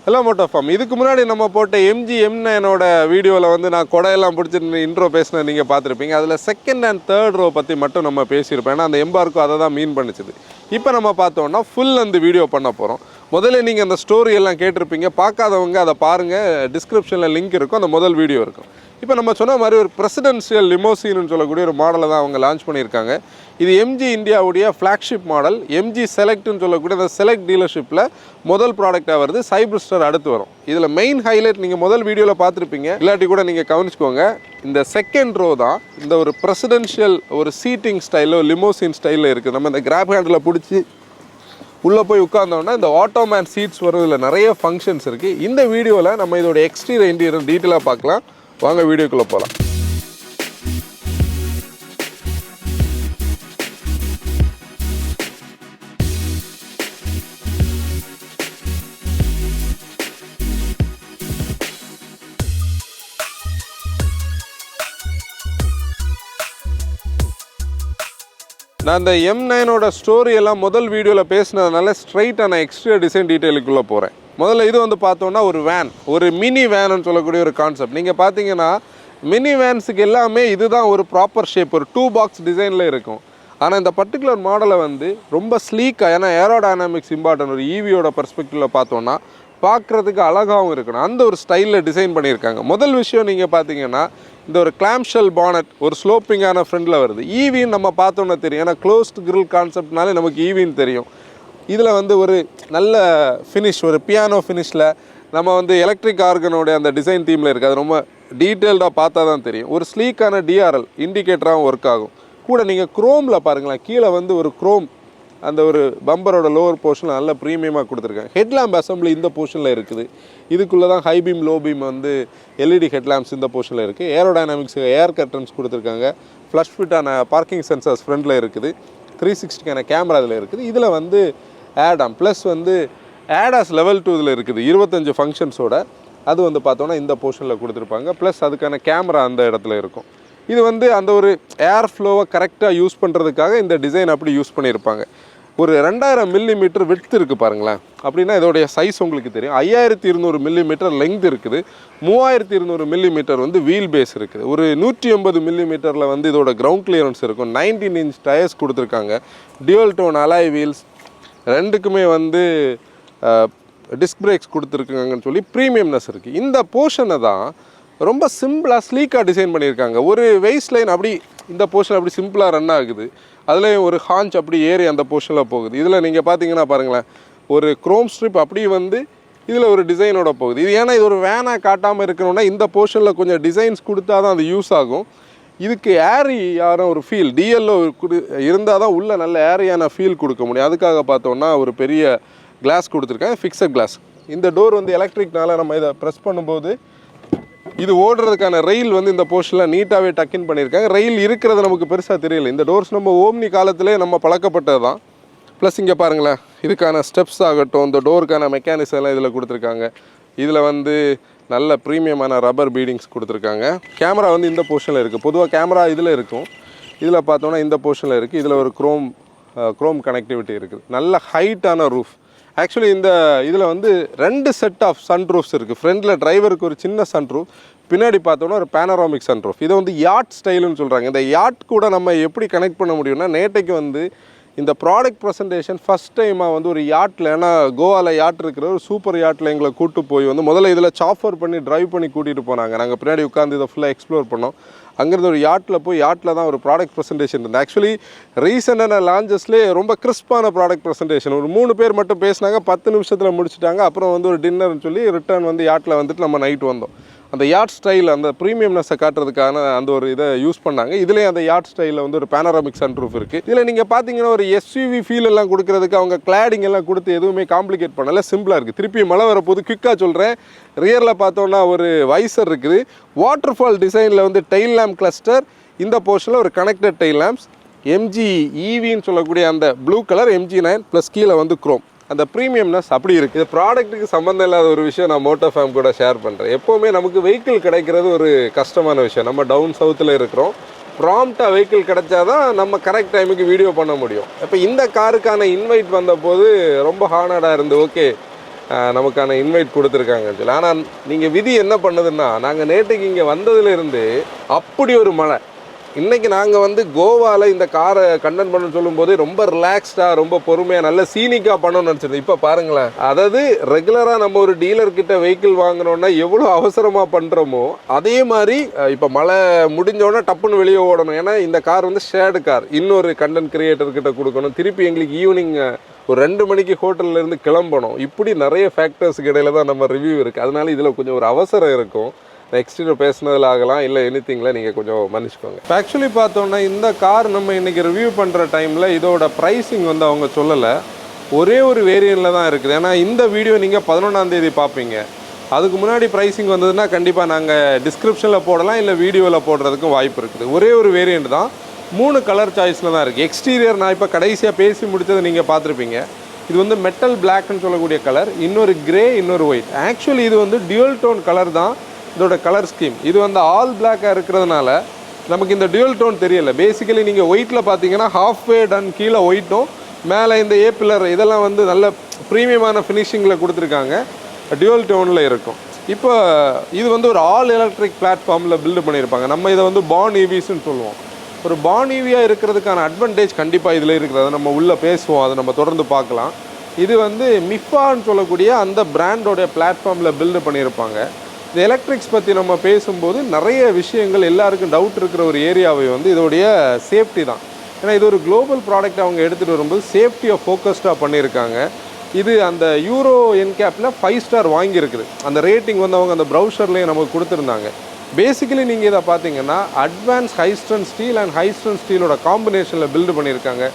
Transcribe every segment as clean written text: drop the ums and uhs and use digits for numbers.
Hello மோட்டோஃபார்ம். இதுக்கு முன்னாடி நம்ம போட்ட எம்ஜி M9ஓட வீடியோவில் வந்து நான் கொடையெல்லாம் பிடிச்சிட்டு இன்ட்ரோ பேசினது நீங்கள் பார்த்துருப்பீங்க. அதில் செகண்ட் அண்ட் தேர்ட் ரோ பற்றி மட்டும் நம்ம பேசியிருப்போம். ஏன்னா அந்த எம்பார்க்கும் அதை தான் மீன் பண்ணிச்சுது. இப்போ நம்ம பார்த்தோன்னா ஃபுல் அந்த வீடியோ பண்ண போகிறோம். முதல்ல நீங்கள் அந்த ஸ்டோரி எல்லாம் கேட்டிருப்பீங்க. பார்க்காதவங்க அதை பாருங்கள், டிஸ்கிரிப்ஷனில் லிங்க் இருக்கும், அந்த முதல் வீடியோ இருக்கும். இப்போ நம்ம சொன்ன மாதிரி ஒரு பிரசிடென்ஷியல் லிமோசின்னு சொல்லக்கூடிய ஒரு மாடலை தான் அவங்க லான்ச் பண்ணியிருக்காங்க. இது எம்ஜி இந்தியாவுடைய ஃப்ளாக்ஷிப் மாடல். எம்ஜி செலக்ட்னு சொல்லக்கூடிய அந்த செலக்ட் டீலர்ஷிப்பில் முதல் ப்ராடக்டாக வருது. சைப்ரிஸ்டர் அடுத்து வரும். இதில் மெயின் ஹைலைட் நீங்கள் முதல் வீடியோவில் பார்த்துருப்பீங்க, இல்லாட்டி கூட நீங்கள் கவனிச்சுக்கோங்க. இந்த செகண்ட் ரோ தான் இந்த ஒரு பிரசிடென்ஷியல் ஒரு சீட்டிங் ஸ்டைலில் லிமோசின் ஸ்டைலில் இருக்குது. நம்ம இந்த கிராப் ஹேண்டில் பிடிச்சி உள்ளே போய் உட்கார்ந்தோன்னா இந்த ஆட்டோமேன் சீட்ஸ் வரும். இதில் நிறைய ஃபங்க்ஷன்ஸ் இருக்குது. இந்த வீடியோவில் நம்ம இதோட எக்ஸ்டீரியர் இன்டீரியர் டீட்டெயிலாக பார்க்கலாம். வாங்க வீடியோக்குள்ளே போகலாம். நான் இந்த M9ஓட ஸ்டோரி எல்லாம் முதல் வீடியோவில் பேசினதுனால ஸ்ட்ரைட்டான எக்ஸ்டீரியர் டிசைன் டீட்டெயிலுக்குள்ளே போகிறேன். முதல்ல இது வந்து பார்த்தோன்னா ஒரு வேன், ஒரு மினி வேனுன்னு சொல்லக்கூடிய ஒரு கான்செப்ட். நீங்கள் பார்த்தீங்கன்னா மினி வேன்ஸுக்கு எல்லாமே இதுதான் ஒரு ப்ராப்பர் ஷேப், ஒரு 2 பாக்ஸ் டிசைனில் இருக்கும். ஆனால் இந்த பர்டிகுலர் மாடலை வந்து ரொம்ப ஸ்லீக்காக, ஏன்னா ஏரோடைனாமிக்ஸ் இம்பார்ட்டன், ஒரு ஈவியோட பெர்ஸ்பெக்டிவில் பார்த்தோன்னா பார்க்குறதுக்கு அழகாகவும் இருக்கணும், அந்த ஒரு ஸ்டைலில் டிசைன் பண்ணியிருக்காங்க. முதல் விஷயம் நீங்கள் பார்த்தீங்கன்னா இந்த ஒரு கிளாம்ஷெல் பானட் ஒரு ஸ்லோப்பிங்கான ஃப்ரண்டில் வருது. ஈவின்னு நம்ம பார்த்தோன்னா தெரியும், ஏன்னா க்ளோஸ்ட் கிரில் கான்செப்ட்னாலே நமக்கு ஈவின்னு தெரியும். இதில் வந்து ஒரு நல்ல ஃபினிஷ், ஒரு பியானோ ஃபினிஷில் நம்ம வந்து எலக்ட்ரிக் ஆர்கனோடைய அந்த டிசைன் தீமில் இருக்குது. அது ரொம்ப டீட்டெயில்டாக பார்த்தா தான் தெரியும். ஒரு ஸ்லீக்கான DRL இண்டிகேட்டராகவும் ஒர்க் ஆகும். கூட நீங்கள் க்ரோமில் பாருங்களேன், கீழே வந்து ஒரு க்ரோம் அந்த ஒரு பம்பரோட லோவர் போர்ஷனில் நல்ல ப்ரீமியமாக கொடுத்துருக்காங்க. ஹெட்லாம்ப் அசம்பிளி இந்த போர்ஷனில் இருக்குது. இதுக்குள்ளே தான் ஹை பீம் லோ பீம் வந்து LED ஹெட்லாம்ப்ஸ் இந்த போர்ஷனில் இருக்குது. ஏரோடைனாமிக்ஸ் ஏர் கர்டன்ஸ் கொடுத்துருக்காங்க. ஃப்ளஷ் ஃபிட்டான பார்க்கிங் சென்சர்ஸ் ஃப்ரண்டில் இருக்குது. 360க்கான கேமரா இதில் இருக்குது. இதில் வந்து ஆடாம் ப்ளஸ் வந்து ஆடாஸ் லெவல் 2 இதில் இருக்குது 25 ஃபங்க்ஷன்ஸோட. அது வந்து பார்த்தோன்னா இந்த போர்ஷனில் கொடுத்துருப்பாங்க. ப்ளஸ் அதுக்கான கேமரா அந்த இடத்துல இருக்கும். இது வந்து அந்த ஒரு ஏர் ஃப்ளோவை கரெக்டாக யூஸ் பண்ணுறதுக்காக இந்த டிசைன் அப்படி யூஸ் பண்ணியிருப்பாங்க. ஒரு 2000 மில்லிமீட்டர் விட்த் இருக்குது பாருங்களேன். அப்படின்னா இதோடைய சைஸ் உங்களுக்கு தெரியும். 5200 மில்லிமீட்டர் லெங்த் இருக்குது. 3200 மில்லிமீட்டர் வந்து வீல் பேஸ் இருக்குது. ஒரு 180 மில்லிமீட்டரில் வந்து இதோட கிரவுண்ட் கிளியரன்ஸ் இருக்கும். 19 இன்ச் டயர்ஸ் கொடுத்துருக்காங்க. டியூவல் டோன் அலாய் வீல்ஸ், ரெண்டுக்குமே வந்து டிஸ்க் பிரேக்ஸ் கொடுத்துருக்காங்கன்னு சொல்லி ப்ரீமியம்னஸ் இருக்குது. இந்த போர்ஷனை தான் ரொம்ப சிம்பிளாக ஸ்லீக்காக டிசைன் பண்ணியிருக்காங்க. ஒரு வெயிஸ்ட் லைன் அப்படி இந்த போர்ஷன் அப்படி சிம்பிளாக ரன் ஆகுது. அதுலேயும் ஒரு ஹான்ச் அப்படி ஏறி அந்த போர்ஷனில் போகுது. இதில் நீங்கள் பார்த்தீங்கன்னா பாருங்களேன், ஒரு க்ரோம் ஸ்ட்ரிப் அப்படி வந்து இதில் ஒரு டிசைனோட போகுது. இது ஏன்னா இது ஒரு வேனாக காட்டாமல் இருக்கணும்னா இந்த போர்ஷனில் கொஞ்சம் டிசைன்ஸ் கொடுத்தா தான் அது யூஸ் ஆகும். இதுக்கு ஏரியான ஒரு ஃபீல் DLO இருந்தால் தான் உள்ளே நல்ல ஏரியான ஃபீல் கொடுக்க முடியும். அதுக்காக பார்த்தோன்னா ஒரு பெரிய கிளாஸ் கொடுத்துருக்காங்க, ஃபிக்ஸட் கிளாஸ். இந்த டோர் வந்து எலக்ட்ரிக்னால நம்ம இதை ப்ரெஸ் பண்ணும்போது இது ஓடுறதுக்கான ரெயில் வந்து இந்த போர்ஷனில் நீட்டாகவே டக்கின் பண்ணியிருக்காங்க. ரெயில் இருக்கிறது நமக்கு பெருசாக தெரியல. இந்த டோர்ஸ் நம்ம ஓம்னி காலத்திலே நம்ம பழக்கப்பட்டது தான். ப்ளஸ் இங்கே பாருங்களேன், இதுக்கான ஸ்டெப்ஸ் ஆகட்டும், இந்த டோருக்கான மெக்கானிக்ஸ் எல்லாம் இதில் கொடுத்துருக்காங்க. இதில் வந்து நல்ல ப்ரீமியமான ரப்பர் பீடிங்ஸ் கொடுத்துருக்காங்க. கேமரா வந்து இந்த போர்ஷனில் இருக்குது. பொதுவாக கேமரா இதில் இருக்கும், இதில் பார்த்தோன்னா இந்த போர்ஷனில் இருக்குது. இதில் ஒரு க்ரோம் கனெக்டிவிட்டி இருக்குது. நல்ல ஹைட்டான ரூஃப். ஆக்சுவலி இந்த இதில் வந்து 2 செட் ஆஃப் சன் ரூஃப்ஸ் இருக்குது. ஃப்ரண்டில் டிரைவருக்கு ஒரு சின்ன சன் ரூஃப், பின்னாடி பார்த்தோன்னா ஒரு பேனராமிக் சன் ரூஃப். இதை வந்து யாட் ஸ்டைலுன்னு சொல்கிறாங்க. இந்த யாட் கூட நம்ம எப்படி கனெக்ட் பண்ண முடியும்னா, நேற்றைக்கு வந்து இந்த ப்ராடக்ட் ப்ரெசன்டேஷன் ஃபஸ்ட் டைமாக வந்து ஒரு யாட்டில், ஏன்னா கோவாவில் யாட் இருக்கிற ஒரு சூப்பர் யாட்டில் எங்களை கூப்பிட்டு போய் வந்து முதல்ல இதில் சாஃபர் பண்ணி ட்ரைவ் பண்ணி கூட்டிகிட்டு போனாங்க. நாங்கள் பின்னாடி உட்காந்து இதை ஃபுல்லாக எக்ஸ்ப்ளோர் பண்ணோம். அங்கேருந்து ஒரு யாட்டில் போய் யாட்டில் தான் ஒரு ப்ராடக்ட் ப்ரெசன்டேஷன் இருந்தது. ஆக்சுவலி ரீசெண்டான லான்ச்சஸ்லேயே ரொம்ப கிறிஸ்பான ப்ராடக்ட் ப்ரெசன்டேஷன். ஒரு 3 பேர் மட்டும் பேசினாங்க, 10 நிமிஷத்தில் முடிச்சுட்டாங்க. அப்புறம் வந்து ஒரு டின்னர்னு சொல்லி ரிட்டர்ன் வந்து யாட்டில் வந்துட்டு நம்ம நைட் வந்தோம். அந்த யாட் ஸ்டைல், அந்த ப்ரீமியம்னஸை காட்டுறதுக்கான அந்த ஒரு இதை யூஸ் பண்ணாங்க. இதுலேயும் அந்த யாட் ஸ்டைலில் வந்து ஒரு பேனராமிக் சன் ரூஃப் இருக்குது. இதில் நீங்கள் பார்த்தீங்கன்னா ஒரு SUV ஃபீல் எல்லாம் கொடுக்கறதுக்கு அவங்க கிளாடிங் எல்லாம் கொடுத்து எதுவுமே காம்ப்ளிகேட் பண்ணல, சிம்பிளாக இருக்குது. திருப்பி மழை வரப்போது குயிக்காக சொல்கிறேன். ரியரில் பார்த்தோன்னா ஒரு வைசர் இருக்குது. வாட்டர் ஃபால் டிசைனில் வந்து டெயில் லேம்ப் கிளஸ்டர், இந்த போர்ஷனில் ஒரு கனெக்டட் டெயில் லேம்ப்ஸ். MG EVன்னு சொல்லக்கூடிய அந்த ப்ளூ கலர் MG9 ப்ளஸ் கீழே வந்து க்ரோம். அந்த ப்ரீமியம்னஸ் அப்படி இருக்குது. இது ப்ராடக்ட்டுக்கு சம்மந்தம் இல்லாத ஒரு விஷயம் நான் மோட்டோஃபார்ம் கூட ஷேர் பண்ணுறேன். எப்போவுமே நமக்கு வெஹிக்கிள் கிடைக்கிறது ஒரு கஷ்டமான விஷயம். நம்ம டவுன் சவுத்தில் இருக்கிறோம். ப்ராம்ப்டாக வெஹிக்கிள் கிடைச்சாதான் நம்ம கரெக்ட் டைமுக்கு வீடியோ பண்ண முடியும். இப்போ இந்த காருக்கான இன்வைட் வந்தபோது ரொம்ப ஹானடாக இருந்து, ஓகே நமக்கான இன்வைட் கொடுத்துருக்காங்க சொல்லி. ஆனால் நீங்கள் விதி என்ன பண்ணுதுன்னா, நாங்கள் நேற்றுக்கு இங்கே வந்ததுலேருந்து அப்படி ஒரு மழை. இன்றைக்கி நாங்கள் வந்து கோவாவில் இந்த காரை கண்டென்ட் பண்ண சொல்லும்போது ரொம்ப ரிலாக்ஸ்டாக ரொம்ப பொறுமையாக நல்ல சீனிக்காக பண்ணணும்னு நினச்சிருந்தோம். இப்போ பாருங்களேன், அதாவது ரெகுலராக நம்ம ஒரு டீலர்கிட்ட வெஹிக்கிள் வாங்கினோன்னா எவ்வளோ அவசரமாக பண்ணுறோமோ அதே மாதிரி இப்போ மழை முடிஞ்சோடனே டப்புன்னு வெளியே ஓடணும். ஏன்னா இந்த கார் வந்து ஷேர்டு கார், இன்னொரு கண்டென்ட் கிரியேட்டர்கிட்ட கொடுக்கணும், திருப்பி எங்களுக்கு ஈவினிங் ஒரு 2 மணிக்கு ஹோட்டல்லேருந்து கிளம்பணும். இப்படி நிறைய ஃபேக்டர்ஸுக்கு இடையில தான் நம்ம ரிவ்யூ இருக்குது. அதனால இதில் கொஞ்சம் ஒரு அவசரம் இருக்கும். எக்ஸ்டீரியர் பேசுனதில் ஆகலாம், இல்லை எனிதிங்கில் நீங்கள் கொஞ்சம் மன்னிச்சுக்கோங்க. ஆக்சுவலி பார்த்தோன்னா இந்த கார் நம்ம இன்றைக்கி ரிவ்யூ பண்ணுற டைமில் இதோட ப்ரைஸிங் வந்து அவங்க சொல்லலை, ஒரே ஒரு வேரியண்ட்டில் தான் இருக்குது. ஏன்னா இந்த வீடியோ நீங்கள் 11ஆம் தேதி பார்ப்பீங்க. அதுக்கு முன்னாடி ப்ரைஸிங் வந்ததுன்னா கண்டிப்பாக நாங்கள் டிஸ்கிரிப்ஷனில் போடலாம், இல்லை வீடியோவில் போடுறதுக்கும் வாய்ப்பு இருக்குது. ஒரே ஒரு வேரியண்ட் தான், 3 கலர் சாய்ஸில் தான் இருக்குது. எக்ஸ்டீரியர் நான் இப்போ கடைசியாக பேசி முடித்ததை நீங்கள் பார்த்துருப்பீங்க. இது வந்து மெட்டல் பிளாக்னு சொல்லக்கூடிய கலர், இன்னொரு கிரே, இன்னொரு ஒயிட். ஆக்சுவலி இது வந்து டியூல் டோன் கலர் தான் இதோட கலர் ஸ்கீம். இது வந்து ஆல் பிளாக்காக இருக்கிறதுனால நமக்கு இந்த டியூல் டோன் தெரியல. பேசிக்கலி நீங்கள் ஒயிட்டில் பார்த்தீங்கன்னா ஹாஃப்வே டன் கீழே ஒயிட்டும், மேலே இந்த ஏ பில்லர் இதெல்லாம் வந்து நல்ல ப்ரீமியமான ஃபினிஷிங்கில் கொடுத்துருக்காங்க, டியூல் டோனில் இருக்கும். இப்போ இது வந்து ஒரு ஆல் எலக்ட்ரிக் பிளாட்ஃபார்மில் பில்டு பண்ணியிருப்பாங்க. நம்ம இதை வந்து பான் ஈவிஸ்ன்னு சொல்லுவோம். ஒரு பான் ஈவியாக இருக்கிறதுக்கான அட்வான்டேஜ் கண்டிப்பாக இதில் இருக்குது. அதை நம்ம உள்ளே பேசுவோம், அதை நம்ம தொடர்ந்து பார்க்கலாம். இது வந்து மிஃபான்னு சொல்லக்கூடிய அந்த பிராண்டோடைய பிளாட்ஃபார்மில் பில்டு பண்ணியிருப்பாங்க. இந்த எலக்ட்ரிக்ஸ் பற்றி நம்ம பேசும்போது நிறைய விஷயங்கள் எல்லாருக்கும் டவுட் இருக்கிற ஒரு ஏரியாவை வந்து இதோடைய சேஃப்டி தான். ஏன்னா இது ஒரு குளோபல் ப்ராடக்ட் அவங்க எடுத்துகிட்டு வரும்போது சேஃப்டியை ஃபோக்கஸ்டாக பண்ணியிருக்காங்க. இது அந்த யூரோ என்கேப்பில் 5 ஸ்டார் வாங்கியிருக்குது. அந்த ரேட்டிங் வந்து அவங்க அந்த ப்ரௌசர்லேயே நமக்கு கொடுத்துருந்தாங்க. பேசிக்கலி நீங்கள் இதை பார்த்தீங்கன்னா அட்வான்ஸ் ஹைஸ்ட்ரன் ஸ்டீல் அண்ட் ஹைஸ்ட்ரன் ஸ்டீலோட காம்பினேஷனில் பில்டு பண்ணியிருக்காங்க.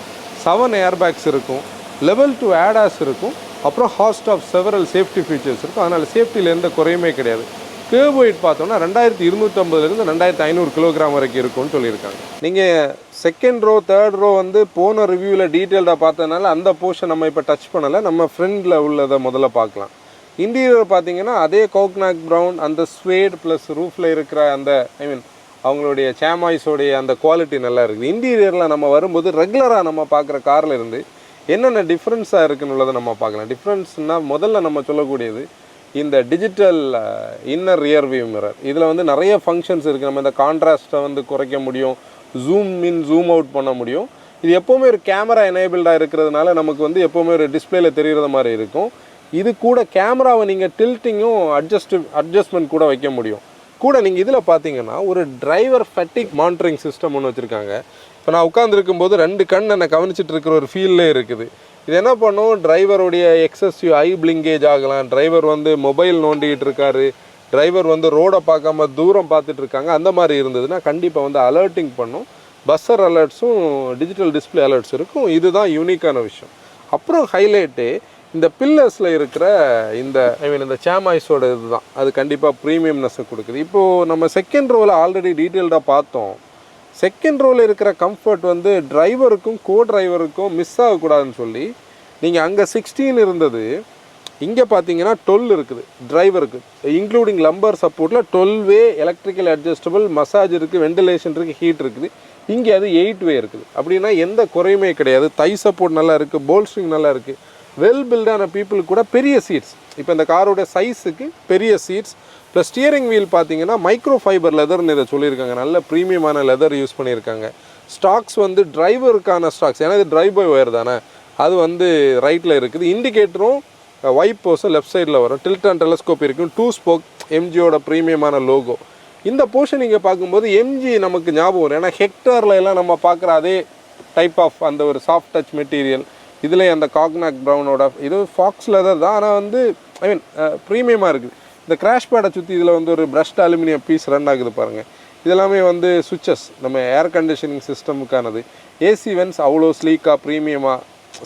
7 ஏர்பேக்ஸ் இருக்கும், லெவல் 2 ADAS இருக்கும், அப்புறம் ஹாஸ்ட் ஆஃப் செவரல் சேஃப்டி ஃபீச்சர்ஸ் இருக்கும். அதனால் சேஃப்டியில் எந்த குறையுமே கிடையாது. கேர்வ் வெயிட் பார்த்தோன்னா 2250 2500 கிலோகிராம் வரைக்கும் இருக்கும்னு சொல்லியிருக்காங்க. நீங்கள் செகண்ட் ரோ தேர்ட் ரோ வந்து போன ரிவ்யூவில் டீட்டெயில்டாக பார்த்ததுனால அந்த போர்ஷன் நம்ம இப்போ டச் பண்ணலை. நம்ம ஃப்ரண்டில் உள்ளதை முதல்ல பார்க்கலாம். இன்டீரியர் பார்த்தீங்கன்னா அதே கோக்னாக் ப்ரௌன், அந்த ஸ்வேட் ப்ளஸ் ரூஃபில் இருக்கிற அந்த அவங்களுடைய சாமாய்ஸோடைய அந்த குவாலிட்டி நல்லா இருக்குது. இன்டீரியரில் நம்ம வரும்போது ரெகுலராக நம்ம பார்க்குற காரில் இருந்து என்னென்ன டிஃப்ரென்ஸாக இருக்குன்னு உள்ளதை நம்ம பார்க்கலாம். டிஃப்ரென்ஸ்னால் முதல்ல நம்ம சொல்லக்கூடியது இந்த digital inner rear view mirror. இதில் வந்து நிறைய ஃபங்க்ஷன்ஸ் இருக்குது. நம்ம இந்த கான்ட்ராஸ்ட்டை வந்து குறைக்க முடியும், ஜூம் இன் ஜூம் அவுட் பண்ண முடியும். இது எப்போவுமே ஒரு கேமரா எனேபிள்டாக இருக்கிறதுனால நமக்கு வந்து எப்போவுமே ஒரு டிஸ்பிளேல தெரிகிற மாதிரி இருக்கும். இது கூட கேமராவை நீங்கள் டில்ட்டிங்கும் அட்ஜஸ்ட்மெண்ட் கூட வைக்க முடியும். கூட நீங்கள் இதில் பார்த்தீங்கன்னா ஒரு டிரைவர் ஃபட்டிக் மானிட்டரிங் சிஸ்டம் ஒன்று வச்சுருக்காங்க. இப்போ நான் உட்காந்துருக்கும்போது 2 கண் என்னை கவனிச்சிட்டு இருக்கிற ஒரு ஃபீல்லே இருக்குது. இது என்ன பண்ணும், டிரைவருடைய எக்ஸசிவ் ஐ பிளிங்கேஜ் ஆகலாம், டிரைவர் வந்து மொபைல் நோண்டிகிட்டு இருக்காரு, டிரைவர் வந்து ரோடை பார்க்காம தூரம் பார்த்துட்டு இருக்காங்க, அந்த மாதிரி இருந்ததுன்னா கண்டிப்பாக வந்து அலர்ட்டிங் பண்ணும். பஸ்ஸர் அலர்ட்ஸும் டிஜிட்டல் டிஸ்பிளே அலர்ட்ஸ் இருக்கும். இதுதான் யூனிக்கான விஷயம். அப்புறம் ஹைலைட்டு இந்த பில்லர்ஸில் இருக்கிற இந்த சாமாய்ஸோட இதுதான், அது கண்டிப்பாக ப்ரீமியம்னஸை கொடுக்குது. இப்போது நம்ம செகண்ட் ரோவில் ஆல்ரெடி டீட்டெயில்டாக பார்த்தோம். செகண்ட் ரோவில் இருக்கிற கம்ஃபர்ட் வந்து டிரைவருக்கும் கோ டிரைவருக்கும் மிஸ் ஆகக்கூடாதுன்னு சொல்லி நீங்கள் அங்கே 16 இருந்தது, இங்கே பார்த்தீங்கன்னா 12 இருக்குது டிரைவருக்கு, இன்க்ளூடிங் லம்பர் சப்போர்ட்டில் 12 எலக்ட்ரிக்கல் அட்ஜஸ்டபிள், மசாஜ் இருக்குது, வெண்டிலேஷன் இருக்குது, ஹீட் இருக்குது. இங்கே அது 8 இருக்குது. அப்படின்னா எந்த குறையுமே கிடையாது. தை சப்போர்ட் நல்லா இருக்குது, போல்ஸ்ட்ரிங் நல்லா இருக்குது, வெல் பில்டான பீப்புளுக்கு கூட பெரிய சீட்ஸ். இப்போ இந்த காரோட சைஸுக்கு பெரிய சீட்ஸ் ப்ளஸ் ஸ்டியரிங் வீல் பார்த்தீங்கன்னா மைக்ரோ ஃபைபர் லெதர்னு இதை சொல்லியிருக்காங்க. நல்ல ப்ரீமியமான லெதர் யூஸ் பண்ணியிருக்காங்க. ஸ்டாக்ஸ் வந்து டிரைவருக்கான ஸ்டாக்ஸ், ஏன்னா இது டிரைவ் பை ஒயர் தானே, அது வந்து ரைட்டில் இருக்குது. இண்டிகேட்டரும் வைப்பர்ஸும் லெஃப்ட் சைடில் வரும். டில்ட் அண்ட் டெலஸ்கோப் இருக்கும். 2 ஸ்போக் எம்ஜியோட ப்ரீமியமான லோகோ. இந்த போர்ஷன் நீங்கள் பார்க்கும்போது எம்ஜி நமக்கு ஞாபகம் வரும். ஏன்னா ஹெக்டாரில் எல்லாம் நம்ம பார்க்குற அதே டைப் ஆஃப் அந்த ஒரு சாஃப்ட் டச் மெட்டீரியல். இதில் அந்த காக்னாக் ப்ரௌனோட இது ஃபாக்ஸ் லெதர் தான், ஆனால் வந்து ப்ரீமியமாக இருக்குது. இந்த கிராஷ் பேடை சுற்றி இதில் வந்து ஒரு பிரஷ்ட் அலுமினியம் பீஸ் ரன் ஆகுது பாருங்கள். இதெல்லாமே வந்து சுவிச்சஸ் நம்ம ஏர் கண்டிஷனிங் சிஸ்டமுக்கானது. ஏசி வென்ஸ் அவ்வளோ ஸ்லீக்காக ப்ரீமியமாக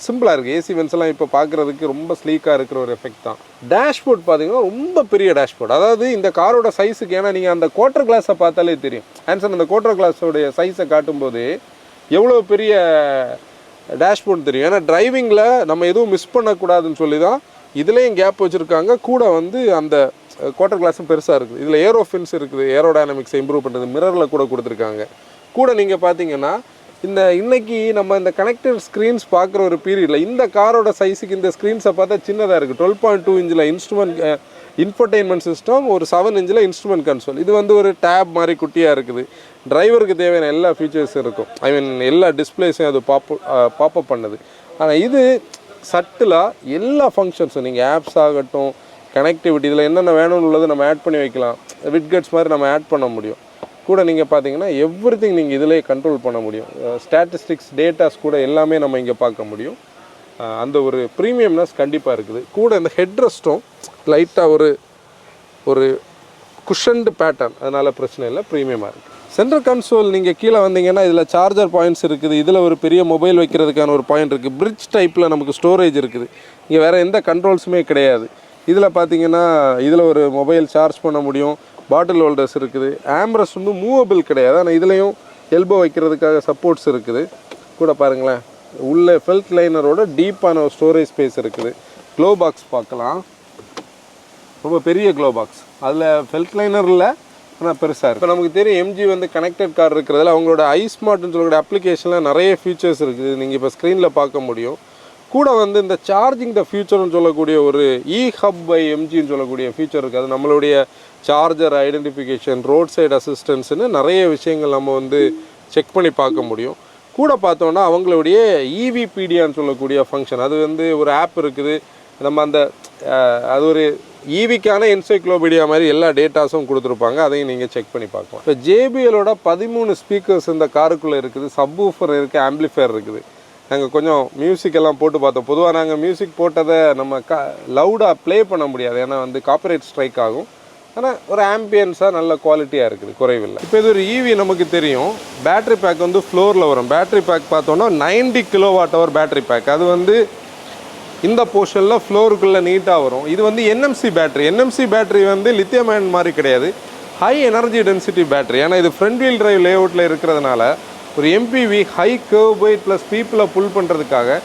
சிம்பிளாக இருக்குது. ஏசி வென்ஸ்லாம் இப்போ பார்க்குறதுக்கு ரொம்ப ஸ்லீக்காக இருக்கிற ஒரு எஃபெக்ட் தான். டேஷ்போர்ட் பார்த்தீங்கன்னா ரொம்ப பெரிய டேஷ்போர்ட். அதாவது இந்த காரோட சைஸுக்கு, ஏன்னா நீங்கள் அந்த குவார்ட்டர் கிளாஸை பார்த்தாலே தெரியும். ஆன்சர் அந்த குவார்ட்டர் கிளாஸோடைய சைஸை காட்டும்போது எவ்வளோ பெரிய டேஷ்போர்ட் தெரியும். ஏன்னா டிரைவிங்கில் நம்ம எதுவும் மிஸ் பண்ணக்கூடாதுன்னு சொல்லி தான் இதுலேயும் கேப் வச்சுருக்காங்க. கூட வந்து அந்த குவார்ட்டர் கிளாஸும் பெருசாக இருக்குது. இதில் ஏரோஃபின்ஸ் இருக்குது, ஏரோடைனமிக்ஸை இம்ப்ரூவ் பண்ணுறது, மிரரில் கூட கொடுத்துருக்காங்க. கூட நீங்கள் பார்த்தீங்கன்னா இன்னைக்கு நம்ம இந்த கனெக்டட் ஸ்க்ரீன்ஸ் பார்க்குற ஒரு பீரியடில் இந்த காரோட சைஸுக்கு இந்த ஸ்க்ரீன்ஸை பார்த்தா சின்னதாக இருக்குது. 12.2 இன்ச்சில் இன்ஃபர்டெயின்மெண்ட் சிஸ்டம், ஒரு 7 இன்ச்சில் இன்ஸ்ட்ருமெண்ட் கன்சோல். இது வந்து ஒரு டேப் மாதிரி குட்டியாக இருக்குது. டிரைவருக்கு தேவையான எல்லா ஃபீச்சர்ஸும் இருக்கும். ஐ மீன் எல்லா டிஸ்பிளேஸையும் அது பாப்பப் பண்ணுது. ஆனால் இது சட்டிலாக எல்லா ஃபங்க்ஷன்ஸும், நீங்கள் ஆப்ஸ் ஆகட்டும், கனெக்டிவிட்டி, இதில் என்னென்ன வேணும்னு உள்ளது நம்ம ஆட் பண்ணி வைக்கலாம். விட்கெட்ஸ் மாதிரி நம்ம ஆட் பண்ண முடியும். கூட நீங்கள் பார்த்தீங்கன்னா எவ்ரிதிங் நீங்கள் இதிலே கண்ட்ரோல் பண்ண முடியும். ஸ்டாட்டிஸ்டிக்ஸ், டேட்டாஸ் கூட எல்லாமே நம்ம இங்கே பார்க்க முடியும். அந்த ஒரு ப்ரீமியம்னஸ் கண்டிப்பாக இருக்குது. கூட இந்த ஹெட் ரெஸ்ட்டும் லைட்டாக ஒரு குஷன்டு பேட்டர்ன், அதனால் பிரச்சனை இல்லை, ப்ரீமியமாக இருக்குது. சென்ட்ரல் கன்சோல் நீங்கள் கீழே வந்தீங்கன்னா இதில் சார்ஜர் பாயிண்ட்ஸ் இருக்குது. இதில் ஒரு பெரிய மொபைல் வைக்கிறதுக்கான ஒரு பாயிண்ட் இருக்குது. பிரிட்ஜ் டைப்பில் நமக்கு ஸ்டோரேஜ் இருக்குது. இங்கே வேறு எந்த கண்ட்ரோல்ஸுமே கிடையாது. இதில் பார்த்தீங்கன்னா இதில் ஒரு மொபைல் சார்ஜ் பண்ண முடியும். பாட்டில் ஹோல்டர்ஸ் இருக்குது. ஆம்ரஸ் வந்து மூவபிள் கிடையாது, ஆனால் இதுலேயும் எல்போ வைக்கிறதுக்காக சப்போர்ட்ஸ் இருக்குது. கூட பாருங்களேன், உள்ள ஃபெல்ட் லைனரோட டீப்பான ஒரு ஸ்டோரேஜ் ஸ்பேஸ் இருக்குது. க்ளோ பாக்ஸ் பார்க்கலாம், ரொம்ப பெரிய க்ளோ பாக்ஸ். அதில் ஃபெல்ட் லைனர் இல்லை, ஆனால் பெருசாக இருக்குது. இப்போ நமக்கு தெரியும் எம்ஜி வந்து கனெக்டட் கார் இருக்கிறதுல அவங்களோட ஐஸ்மார்ட்னு சொல்லக்கூடிய அப்ளிகேஷனில் நிறைய ஃபீச்சர்ஸ் இருக்குது. நீங்கள் இப்போ ஸ்க்ரீனில் பார்க்க முடியும். கூட வந்து இந்த சார்ஜிங் த ஃபியூச்சர்னு சொல்லக்கூடிய ஒரு ஹப் பை எம்ஜின்னு சொல்லக்கூடிய ஃபீச்சர் இருக்குது. அது நம்மளுடைய சார்ஜர் ஐடென்டிஃபிகேஷன், ரோட் சைடு அசிஸ்டன்ஸ்னு நிறைய விஷயங்கள் நம்ம வந்து செக் பண்ணி பார்க்க முடியும். கூட பார்த்தோன்னா அவங்களுடைய இவிபிடியான்னு சொல்லக்கூடிய ஃபங்க்ஷன், அது வந்து ஒரு ஆப் இருக்குது. நம்ம அது ஒரு ஈவிக்கான என்சைக்ளோபீடியா மாதிரி எல்லா டேட்டாஸும் கொடுத்துருப்பாங்க. அதையும் நீங்கள் செக் பண்ணி பார்க்கலாம். இப்போ ஜேபிஎலோட 13 ஸ்பீக்கர்ஸ் இந்த காருக்குள்ளே இருக்குது. சப்வூஃபர் இருக்குது, ஆம்பிளிஃபையர் இருக்குது. நாங்கள் கொஞ்சம் மியூசிக் எல்லாம் போட்டு பார்த்தோம். பொதுவாக நாங்கள் மியூசிக் போட்டதை நம்ம லவுடாக ப்ளே பண்ண முடியாது, ஏன்னா வந்து காப்பிரைட் ஸ்ட்ரைக் ஆகும். ஆனால் ஒரு ஆம்பியன்ஸாக நல்ல குவாலிட்டியாக இருக்குது, குறைவில்லை. இப்போ இது ஒரு ஈவி நமக்கு தெரியும். பேட்ரி பேக் வந்து ஃப்ளோரில் வரும். பேட்ரி பேக் பார்த்தோன்னா 90 kWh பேட்ரி பேக். அது வந்து இந்த போர்ஷனில் ஃப்ளோருக்குள்ளே நீட்டாக வரும். இது வந்து என்எம்சி பேட்ரி. என்எம்சி பேட்ரி வந்து லித்தியம் அயன் மாதிரி கிடையாது, ஹை எனர்ஜி டென்சிட்டி பேட்ரி. ஏன்னா இது ஃப்ரண்ட் வீல் டிரைவ் லேஅவுட்டில் இருக்கிறதுனால ஒரு MPV high curve wait plus பீப்புளை புல் பண்ணுறதுக்காக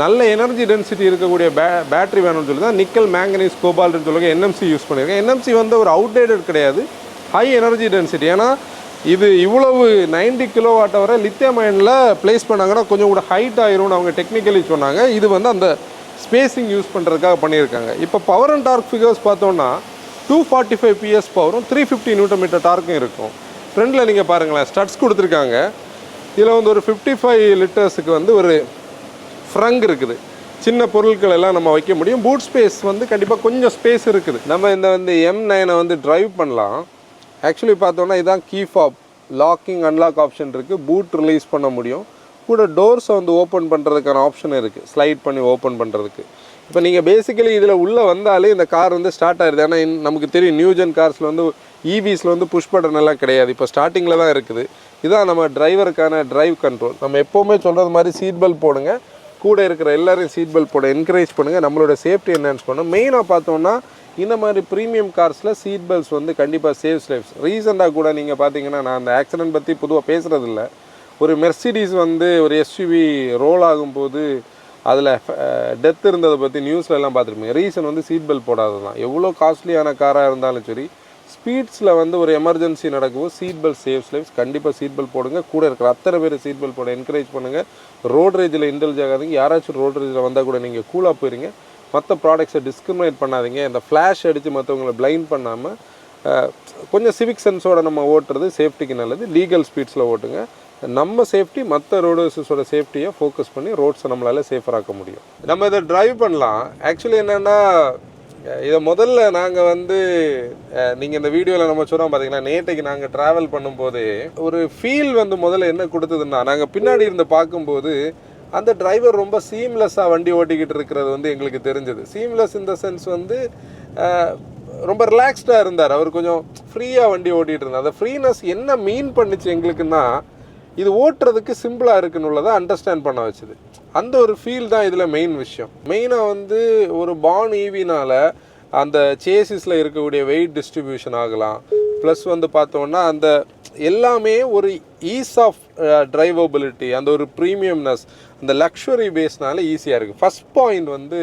நல்ல எனர்ஜி டென்சிட்டி இருக்கக்கூடிய பேட்ரி வேணும்னு சொல்லி தான் நிக்கல், மேங்கனீஸ், கோபால்ட்னு சொல்லுங்க என்எம்சி யூஸ் பண்ணியிருக்கேன். என்எம்சி வந்து ஒரு அவுடேட்டட் கிடையாது, ஹை எனர்ஜி டென்சிட்டி. ஏன்னா இது இவ்வளவு 90 kWh லித்தியம் அயனில் ப்ளேஸ் பண்ணாங்கன்னா கொஞ்சம் கூட ஹைட் ஆயிரும்னு அவங்க டெக்னிக்கலி சொன்னாங்க. இது வந்து அந்த ஸ்பேஸிங் யூஸ் பண்ணுறதுக்காக பண்ணியிருக்காங்க. இப்போ பவர் அண்ட் டார்க் ஃபிகர்ஸ் பார்த்தோன்னா 245 PS பவரும் 350 Nm டார்க்கும் இருக்கும். ஃப்ரண்டில் நீங்கள் பாருங்களேன், ஸ்டட்ஸ் கொடுத்துருக்காங்க. இதில் வந்து ஒரு 55 லிட்டர்ஸுக்கு வந்து ஒரு ஃப்ரங்க் இருக்குது. சின்ன பொருட்கள் எல்லாம் நம்ம வைக்க முடியும். பூட் ஸ்பேஸ் வந்து கண்டிப்பாக கொஞ்சம் ஸ்பேஸ் இருக்குது. நம்ம இந்த M9 வந்து டிரைவ் பண்ணலாம். ஆக்சுவலி பார்த்தோன்னா இதுதான் key fob, locking unlock option இருக்குது. பூட் ரிலீஸ் பண்ண முடியும். கூட டோர்ஸை வந்து ஓப்பன் பண்ணுறதுக்கான ஆப்ஷன் இருக்குது, ஸ்லைட் பண்ணி ஓப்பன் பண்ணுறதுக்கு. இப்போ நீங்கள் பேசிக்கலி இதில் உள்ளே வந்தாலே இந்த கார் வந்து ஸ்டார்ட் ஆகிடுது. ஏன்னா நமக்கு தெரியும் நியூஜென் கார்ஸில் வந்து ஈவிஸில் வந்து புஷ் பட்டன் எல்லாம் கிடையாது, இப்போ ஸ்டார்டிங்கில் தான் இருக்குது. இதுதான் நம்ம டிரைவருக்கான டிரைவ் கண்ட்ரோல். நம்ம எப்போவுமே சொல்கிறது மாதிரி சீட் பெல்ட் போடுங்க. கூட இருக்கிற எல்லாரையும் சீட் பெல்ட் போட என்கரேஜ் பண்ணுங்கள். நம்மளோட சேஃப்டி என்ஹான்ஸ் பண்ணணும். மெயினாக பார்த்தோன்னா இந்த மாதிரி ப்ரீமியம் கார்ஸில் சீட் பெல்ட்ஸ் வந்து கண்டிப்பாக சேவ்ஸ் லைஃப்ஸ். ரீசெண்டாக கூட நீங்கள் பார்த்தீங்கன்னா, நான் அந்த ஆக்சிடென்ட் பற்றி பொதுவாக பேசுகிறதில்ல, ஒரு மெர்சிடிஸ் வந்து ஒரு எஸ்யூவி ரோல் ஆகும்போது அதில் டெத் இருந்ததை பற்றி நியூஸில் எல்லாம் பார்த்துருப்பீங்க. ரீசன் வந்து சீட் பெல்ட் போடாதது தான். எவ்வளோ காஸ்ட்லியான காராக இருந்தாலும் சரி, ஸ்பீட்ஸில் வந்து ஒரு எமர்ஜென்சி நடக்கும்போது சீட் பெல்ட் சேவ்ஸ் லைஃப்ஸ். கண்டிப்பாக சீட் பெல்ட் போடுங்க. கூட இருக்கிற அத்தனை பேர் சீட் பெல்ட் போட என்கரேஜ் பண்ணுங்கள். ரோட் ரேஜில் இன்டெலிஜ் ஆகாதீங்க. யாராச்சும் ரோட் ரேஜில் வந்தால் கூட நீங்கள் கூலாக போயிருங்க. மற்ற ப்ராடக்ட்ஸை டிஸ்கிரிமினேட் பண்ணாதீங்க. இந்த ஃப்ளாஷ் அடித்து மற்றவங்களை பிளைண்ட் பண்ணாமல் கொஞ்சம் சிவிக் சென்ஸோட நம்ம ஓட்டுறது சேஃப்டிக்கு நல்லது. லீகல் ஸ்பீட்ஸில் ஓட்டுங்க. நம்ம சேஃப்டி மற்ற ரோடர்ஸோட சேஃப்டியை ஃபோக்கஸ் பண்ணி ரோட்ஸை நம்மளால் சேஃபராக்க முடியும். நம்ம இதை ட்ரைவ் பண்ணலாம். ஆக்சுவலி என்னென்னா, இதை முதல்ல நாங்கள் வந்து நீங்கள் இந்த வீடியோவில் நம்ம சொன்னோம் பார்த்தீங்கன்னா, நேற்றைக்கு நாங்கள் ட்ராவல் பண்ணும்போது ஒரு ஃபீல் வந்து முதல்ல என்ன கொடுத்ததுன்னா, நாங்கள் பின்னாடி இருந்து பார்க்கும்போது அந்த டிரைவர் ரொம்ப சீம்லெஸ்ஸாக வண்டி ஓட்டிக்கிட்டு இருக்கிறது வந்து எங்களுக்கு தெரிஞ்சது. சீம்லெஸ் இந்த சென்ஸ் வந்து ரொம்ப ரிலாக்ஸ்டாக இருந்தார். அவர் கொஞ்சம் ஃப்ரீயாக வண்டி ஓட்டிகிட்டு இருந்தார். அந்த ஃப்ரீனஸ் என்ன மீன் பண்ணிச்சு எங்களுக்குன்னா, இது ஓட்டுறதுக்கு சிம்பிளாக இருக்குன்னு அண்டர்ஸ்டாண்ட் பண்ண வச்சுது. அந்த ஒரு ஃபீல் தான் இதில் மெயின் விஷயம். மெயினாக வந்து ஒரு பான் ஈவினால் அந்த சேசிஸில் இருக்கக்கூடிய வெயிட் டிஸ்ட்ரிபியூஷன் ஆகலாம். ப்ளஸ் வந்து பார்த்தோன்னா அந்த எல்லாமே ஒரு ஈஸ் ஆஃப் டிரைவபிலிட்டி, அந்த ஒரு ப்ரீமியம்னஸ், அந்த லக்ஸுரி பேஸ்னால ஈஸியாக இருக்குது. ஃபஸ்ட் பாயிண்ட் வந்து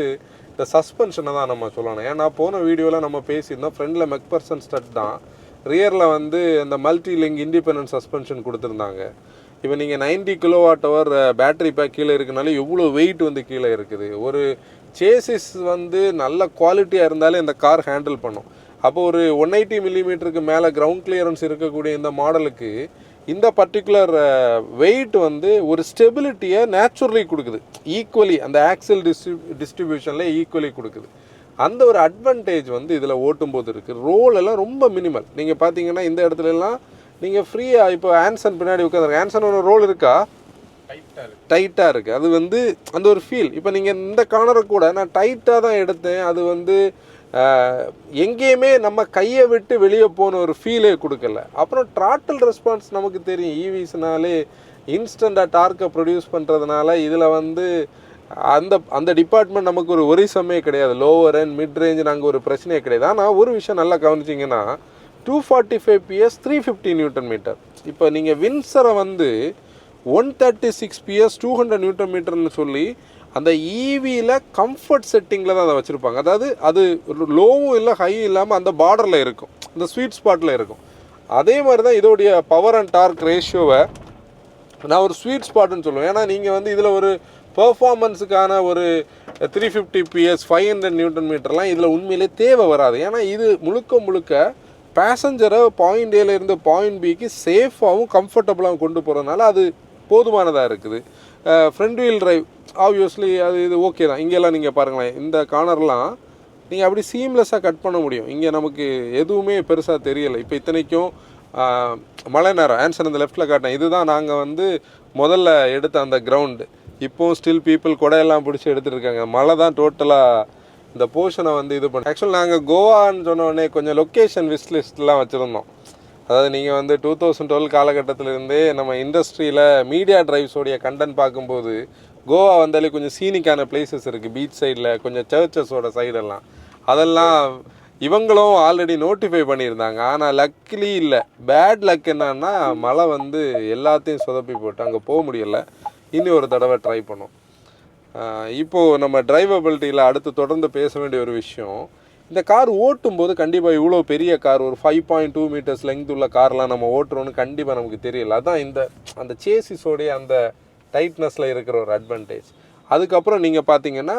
இந்த சஸ்பென்ஷனை தான் நம்ம சொல்லணும். ஏன்னா போன வீடியோவில் நம்ம பேசியிருந்தோம், ஃப்ரண்டில் மெக்பர்சன் ஸ்டட் தான், ரியரில் வந்து அந்த மல்டி லிங்க் இண்டிபெண்டன்ட் சஸ்பென்ஷன் கொடுத்துருந்தாங்க. இப்போ நீங்கள் 90 kWh பேட்டரி பேக் கீழே இருக்குனாலே எவ்வளோ வெயிட் வந்து கீழே இருக்குது. ஒரு சேசிஸ் வந்து நல்ல குவாலிட்டியாக இருந்தாலே இந்த கார் ஹேண்டில் பண்ணும். அப்போ ஒரு 180 மில்லிமீட்டருக்கு மேலே கிரவுண்ட் கிளியரன்ஸ் இருக்கக்கூடிய இந்த மாடலுக்கு இந்த பர்டிகுலர் வெயிட் வந்து ஒரு ஸ்டெபிலிட்டியை நேச்சுரலி கொடுக்குது. ஈக்குவலி அந்த ஆக்சல் டிஸ்ட்ரிபியூஷனில் ஈக்குவலி கொடுக்குது. அந்த ஒரு அட்வான்டேஜ் வந்து இதில் ஓட்டும்போது இருக்குது. ரோல் எல்லாம் ரொம்ப மினிமல். நீங்கள் பார்த்தீங்கன்னா இந்த இடத்துலலாம் நீங்கள் ஃப்ரீயாக இப்போ ஆன்சன் பின்னாடி உட்காந்துருக்கு. ஆன்சனோட ரோல் இருக்கா? டைட்டாக இருக்குது. அது வந்து அந்த ஒரு ஃபீல். இப்போ நீங்கள் இந்த கார்னரை கூட நான் டைட்டாக தான் எடுத்தேன். அது வந்து எங்கேயுமே நம்ம கையை விட்டு வெளியே போன ஒரு ஃபீலே கொடுக்கல. அப்புறம் ட்ராட்டில் ரெஸ்பான்ஸ் நமக்கு தெரியும். ஈவிஸ்னாலே இன்ஸ்டண்ட்டாக டார்க்கை ப்ரொடியூஸ் பண்ணுறதுனால இதில் வந்து அந்த அந்த டிபார்ட்மெண்ட் நமக்கு ஒரு ஒரிசமே கிடையாது. லோவர் அண்ட் மிட் ரேஞ்ச் நாங்கள் ஒரு பிரச்சனையே கிடையாது. ஆனால் ஒரு விஷயம் நல்லா கவனிச்சிங்கன்னா 245 PS 350 Nm. இப்போ நீங்கள் வின்சரை வந்து 136 PS 200 Nm சொல்லி அந்த ஈவியில் கம்ஃபர்ட் செட்டிங்கில் தான் அதை வச்சுருப்பாங்க. அதாவது அது லோவும் இல்லை ஹையும் இல்லாமல் அந்த பார்டரில் இருக்கும், அந்த ஸ்வீட் ஸ்பாட்டில் இருக்கும். அதே மாதிரி தான் இதோடைய பவர் அண்ட் டார்க் ரேஷியோவை நான் ஒரு ஸ்வீட் ஸ்பாட்டுன்னு சொல்லுவேன். ஏன்னா நீங்கள் வந்து இதில் ஒரு பெர்ஃபார்மன்ஸுக்கான ஒரு 350 PS 500 Nm இதில் உண்மையிலே தேவை வராது. ஏன்னா இது முழுக்க முழுக்க பேசஞ்சரை பாயிண்ட் ஏலேருந்து பாயிண்ட் பிக்கு சேஃபாகவும் கம்ஃபர்டபுளாகவும் கொண்டு போகிறதுனால அது போதுமானதாக இருக்குது. ஃப்ரண்ட் வீல் டிரைவ் ஆப்வியஸ்லி அது இது ஓகே தான். இங்கெல்லாம் நீங்கள் பாருங்களேன், இந்த கார்னர்லாம் நீங்கள் அப்படி சீம்லெஸ்ஸாக கட் பண்ண முடியும். இங்கே நமக்கு எதுவுமே பெருசாக தெரியலை. இப்போ இத்தனைக்கும் மழை நேரம் ஆன்சர் இந்த லெஃப்ட்டில் காட்டினேன். இதுதான் நாங்கள் வந்து முதல்ல எடுத்த அந்த கிரவுண்டு. இப்போது ஸ்டில் பீப்புள் கொடையெல்லாம் பிடிச்சி எடுத்துகிட்டு இருக்காங்க. மழை தான் டோட்டலாக இந்த போர்ஷனை வந்து இது பண்ணி. ஆக்சுவலி நாங்கள் கோவான்னு சொன்னோடனே கொஞ்சம் லொக்கேஷன் விஸ் லிஸ்ட்லாம் வச்சுருந்தோம். அதாவது நீங்கள் வந்து 2012 காலகட்டத்திலேருந்தே நம்ம இண்டஸ்ட்ரியில் மீடியா டிரைவ்ஸோடைய கண்டென்ட் பார்க்கும்போது கோவா வந்தாலே கொஞ்சம் சீனிக்கான பிளேசஸ் இருக்குது. பீச் சைடில் கொஞ்சம் சர்ச்சஸோட சைடெல்லாம் அதெல்லாம் இவங்களும் ஆல்ரெடி நோட்டிஃபை பண்ணியிருந்தாங்க. ஆனால் லக்கிலி இல்லை, பேட் லக் என்னன்னா மழை வந்து எல்லாத்தையும் சொதப்பி போட்டு அங்கே போக முடியலை. இனி ஒரு தடவை ட்ரை பண்ணோம். இப்போது நம்ம டிரைவபிலிட்டியில் அடுத்து தொடர்ந்து பேச வேண்டிய ஒரு விஷயம், இந்த கார் ஓட்டும்போது கண்டிப்பாக இவ்வளோ பெரிய கார் ஒரு 5.2 மீட்டர்ஸ் லெங்த் உள்ள கார்லாம் நம்ம ஓட்டுறோன்னு கண்டிப்பாக நமக்கு தெரியல. அதுதான் அந்த சேசிஸோடைய அந்த டைட்னஸில் இருக்கிற ஒரு அட்வான்டேஜ். அதுக்கப்புறம் நீங்கள் பார்த்தீங்கன்னா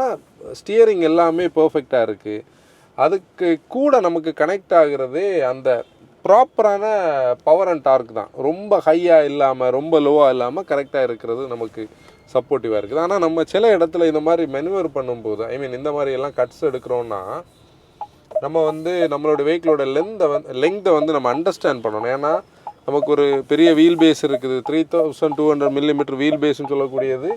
ஸ்டியரிங் எல்லாமே பர்ஃபெக்டாக இருக்குது. அதுக்கு கூட நமக்கு கனெக்ட் ஆகிறதே அந்த ப்ராப்பரான பவர் அண்ட் டார்க் தான். ரொம்ப ஹையாக இல்லாமல் ரொம்ப லோவாக இல்லாமல் கரெக்டாக இருக்கிறது நமக்கு சப்போர்ட்டிவாக இருக்குது. ஆனால் நம்ம சில இடத்துல இந்த மாதிரி மெனுவர் பண்ணும்போது இந்த மாதிரி எல்லாம் கட்ஸ் எடுக்கிறோன்னா நம்ம வந்து நம்மளோட வெஹிக்கிளோட லெங்தை வந்து நம்ம அண்டர்ஸ்டாண்ட் பண்ணணும். ஏன்னா நமக்கு ஒரு பெரிய வீல் பேஸ் இருக்குது, 3200 மில்லிமீட்டர் வீல் பேஸ்ன்னு சொல்லக்கூடியது.